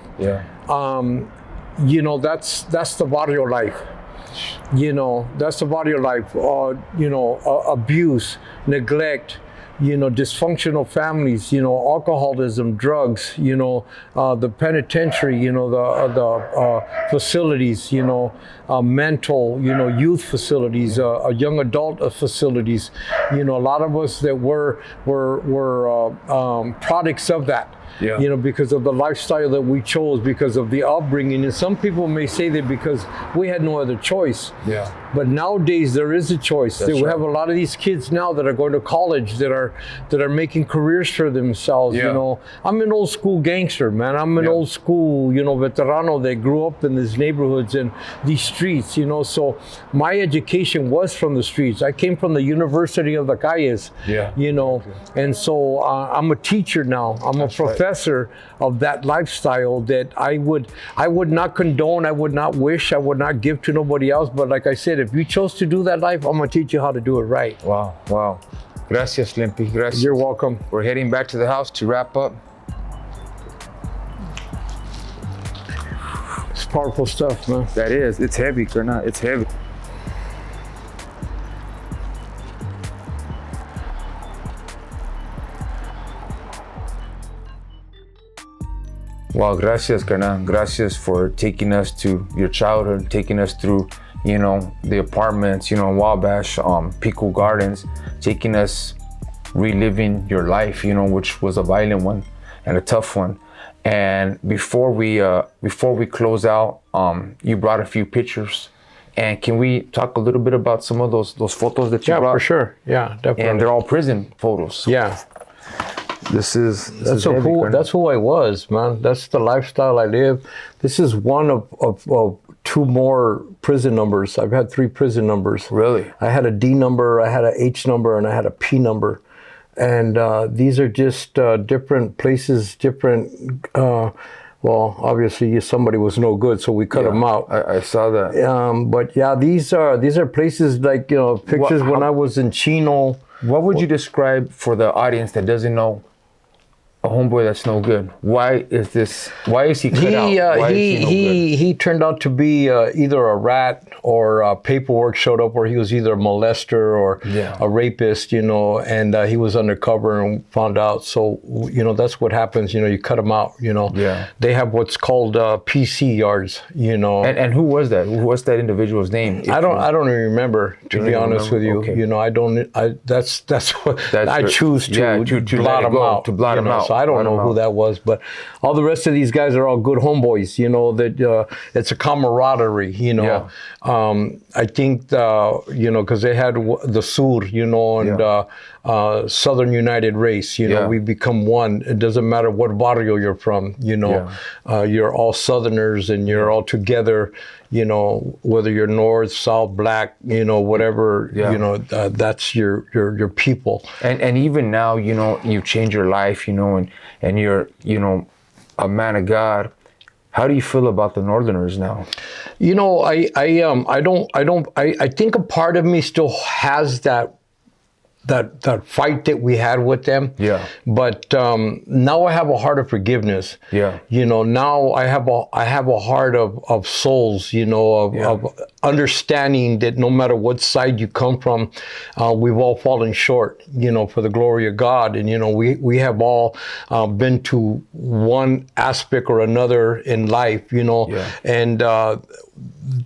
You know, that's the barrio life. You know, that's the barrio life. You know, abuse, neglect, you know, dysfunctional families, you know, alcoholism, drugs, you know, the penitentiary, you know, the facilities, you know, mental, you know, youth facilities, young adult facilities. You know, a lot of us that were products of that. You know, because of the lifestyle that we chose, because of the upbringing. And some people may say that because we had no other choice. But nowadays there is a choice. We have a lot of these kids now that are going to college, that are making careers for themselves. You know, I'm an old school gangster, man. I'm an old school, you know, veterano that grew up in these neighborhoods and these streets, you know. So my education was from the streets. I came from the University of the Calles, you know, and so I'm a teacher now. I'm a professor of that lifestyle that I would not condone, I would not wish, I would not give to nobody else. But like I said, if you chose to do that life, I'm gonna teach you how to do it right.
Wow. Gracias, Limpy. Gracias.
You're welcome.
We're heading back to the house to wrap up.
It's powerful stuff, man.
That is. It's heavy, Colonel. It's heavy. Well, gracias, Colonel. Gracias for taking us to your childhood, taking us through, you know, the apartments, you know, Wabash, Pico Gardens, taking us reliving your life, you know, which was a violent one and a tough one. And before we close out, you brought a few pictures. And can we talk a little bit about some of those photos that you brought?
Yeah, for sure. Yeah, definitely.
And they're all prison photos.
Yeah.
That's
who I was, man. That's the lifestyle I live. This is one of two more prison numbers. I've had 3 prison numbers.
Really?
I had a D number, I had a H number, and I had a P number. And these are just different places, different. Well, obviously somebody was no good, so we cut them out.
I saw that.
But yeah, these are places like, you know, pictures when I was in Chino.
What would you describe for the audience that doesn't know a homeboy that's no good? Why is he cut out?
He turned out to be either a rat or paperwork showed up where he was either a molester or a rapist, you know, and he was undercover and found out. So, you know, that's what happens, you know, you cut them out, you know. They have what's called PC yards, you know.
And who was that? What's that individual's name?
I don't even remember, to be honest with you. Okay. You know, that's what I choose to blot them out. To blot them out. So I don't know who that was, but all the rest of these guys are all good homeboys, you know, that it's a camaraderie, you know. I think, you know, because they had the Sur, you know, and Southern United Race, you know, we become one. It doesn't matter what barrio you're from, you know, you're all Southerners and you're all together, you know, whether you're North, South, Black, you know, whatever, you know, that's your people.
And even now, you know, you change your life, you know, and you're, you know, a man of God. How do you feel about the Northerners now?
You know, I think a part of me still has that fight that we had with them. But now I have a heart of forgiveness. You know, now I have a heart of souls, you know, of understanding that no matter what side you come from, we've all fallen short, you know, for the glory of God. And, you know, we have all been to one aspect or another in life, you know, and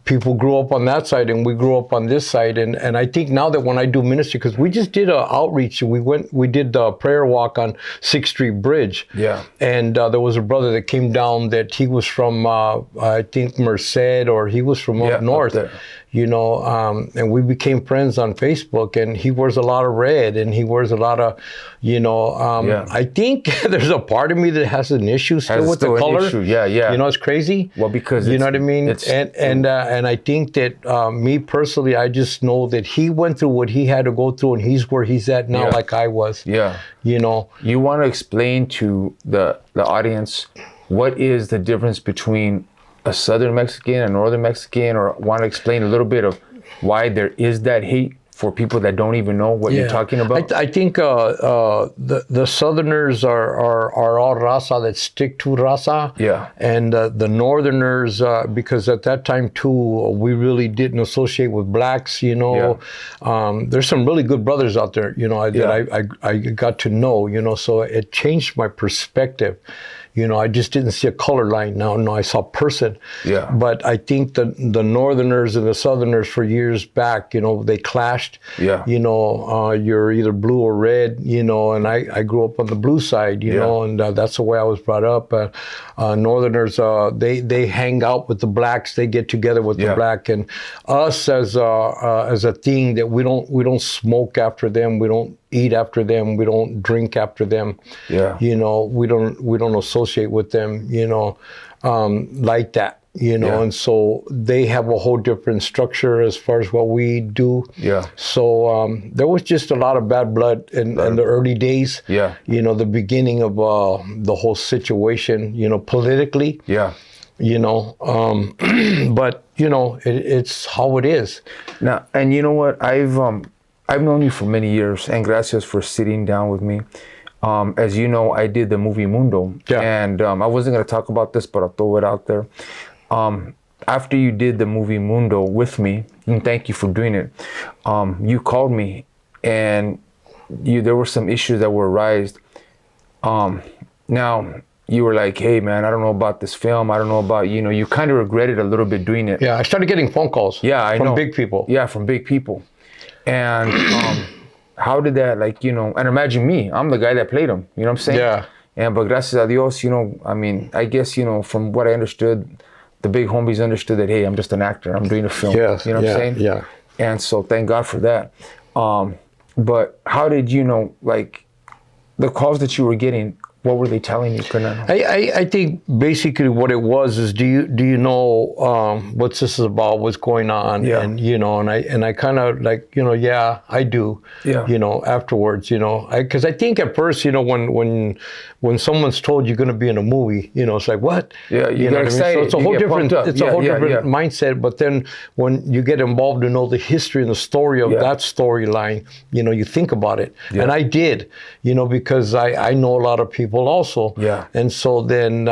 people grew up on that side and we grew up on this side. And I think now that when I do ministry, because we just did an outreach, we did the prayer walk on 6th Street Bridge.
Yeah.
And there was a brother that came down that he was from, I think, Merced, or he was from up north.
Up there.
You know, and we became friends on Facebook, and he wears a lot of red and he wears a lot of, you know, I think there's a part of me that has an issue still with the color.
Yeah.
You know, it's crazy.
Well, because
you know what I mean? And I think that me personally, I just know that he went through what he had to go through, and he's where he's at now, like I was.
Yeah.
You know.
You want to explain to the audience what is the difference between a Southern Mexican, a Northern Mexican, or want to explain a little bit of why there is that hate for people that don't even know what you're talking about?
I think the Southerners are all raza that stick to raza.
Yeah.
And the Northerners, because at that time too, we really didn't associate with blacks, you know. Yeah. There's some really good brothers out there, you know, that I got to know, you know, so it changed my perspective. You know, I just didn't see a color line now. No, I saw a person. Yeah. But I think the Northerners and the Southerners for years back, you know, they clashed. Yeah. You know, you're either blue or red, you know, and I grew up on the blue side, you know, and that's the way I was brought up. Northerners, they hang out with the blacks. They get together with the black. And us as a thing that we don't smoke after them. We don't eat after them. We don't drink after them. Yeah. You know, we don't associate with them, you know, like that, you know, and so they have a whole different structure as far as what we do. Yeah. So there was just a lot of bad blood in the early days. Yeah. You know, the beginning of the whole situation, you know, politically. Yeah. You know, but you know, it's how it is.
Now, and you know what, I've known you for many years, and gracias for sitting down with me. As you know, I did the movie Mundo, and I wasn't going to talk about this, but I'll throw it out there. After you did the movie Mundo with me, and thank you for doing it, you called me, and there were some issues that were raised. Now, you were like, hey, man, I don't know about this film. I don't know about, you know, you kind of regretted a little bit doing it.
Yeah, I started getting phone calls.
Yeah, I know.
From big people.
Yeah, from big people. And how did that, like, you know, and imagine me, I'm the guy that played him, you know what I'm saying? Yeah. And but gracias a Dios, you know, I mean, I guess, you know, from what I understood, the big homies understood that, hey, I'm just an actor, I'm doing a film. Yes. You know what I'm saying? Yeah. And so thank God for that. But how did you know, like, the calls that you were getting, what were they telling you, Fernando?
I think basically what it was is, do you know what this is about, what's going on? Yeah. And you know, and I kind of like, you know, yeah, I do. Yeah. You know, afterwards, you know, because I think at first, you know, when someone's told you're going to be in a movie, you know, it's like, what? Yeah, you get excited. I mean? So it's a whole different mindset. But then when you get involved to know the history and the story of that storyline, you know, you think about it. Yeah. And I did, you know, because I know a lot of people also. Yeah. And so then,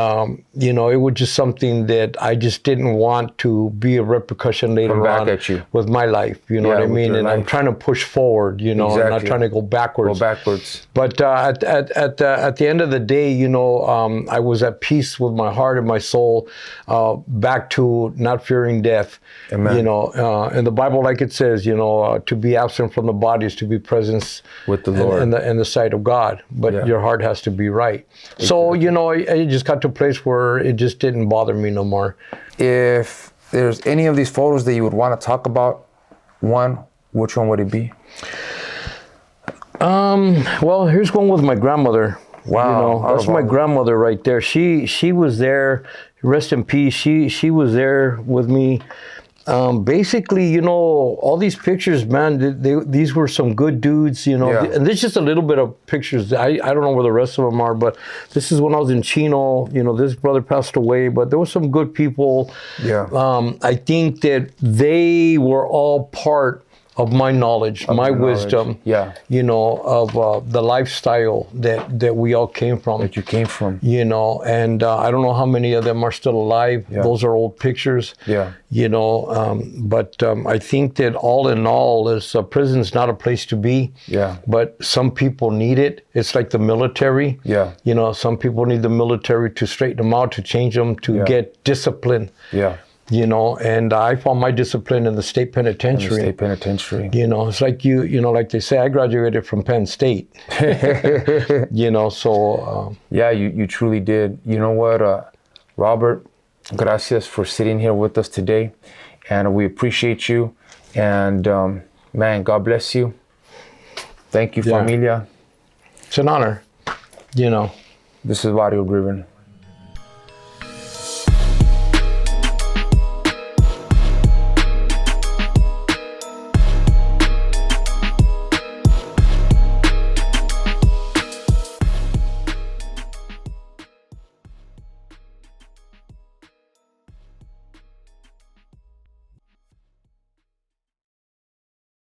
you know, it was just something that I just didn't want to be a repercussion later on with my life, you know what I mean? And I'm trying to push forward, you know, I'm not trying to go backwards. But at the end of the day, you know, I was at peace with my heart and my soul, back to not fearing death. Amen. You know, in the Bible, like it says, you know, to be absent from the body is to be present with the Lord in the sight of God. But your heart has to be right. Exactly. So, you know, I just got to a place where it just didn't bother me no more.
If there's any of these photos that you would want to talk about, which one would it be?
Well, here's one with my grandmother. Wow. You know, that's my grandmother right there. She was there, rest in peace. She was there with me. Basically, you know, all these pictures, man, these were some good dudes, you know, and this is just a little bit of pictures. I don't know where the rest of them are, but this is when I was in Chino, you know, this brother passed away, but there were some good people. Yeah. I think that they were all part of my knowledge, my wisdom, you know, of the lifestyle that we all came from.
That you came from.
You know, and I don't know how many of them are still alive. Yeah. Those are old pictures. Yeah. You know, but I think that all in all, prison's not a place to be. Yeah. But some people need it. It's like the military. Yeah. You know, some people need the military to straighten them out, to change them, to get discipline. Yeah. you know, and I found my discipline in the state penitentiary.
State penitentiary.
You know, it's like you know, like they say, I graduated from Penn State. You know, so.
Yeah, you truly did. You know what, Robert, gracias for sitting here with us today. And we appreciate you. And man, God bless you. Thank you, familia.
It's an honor, you know.
This is Barrio Driven.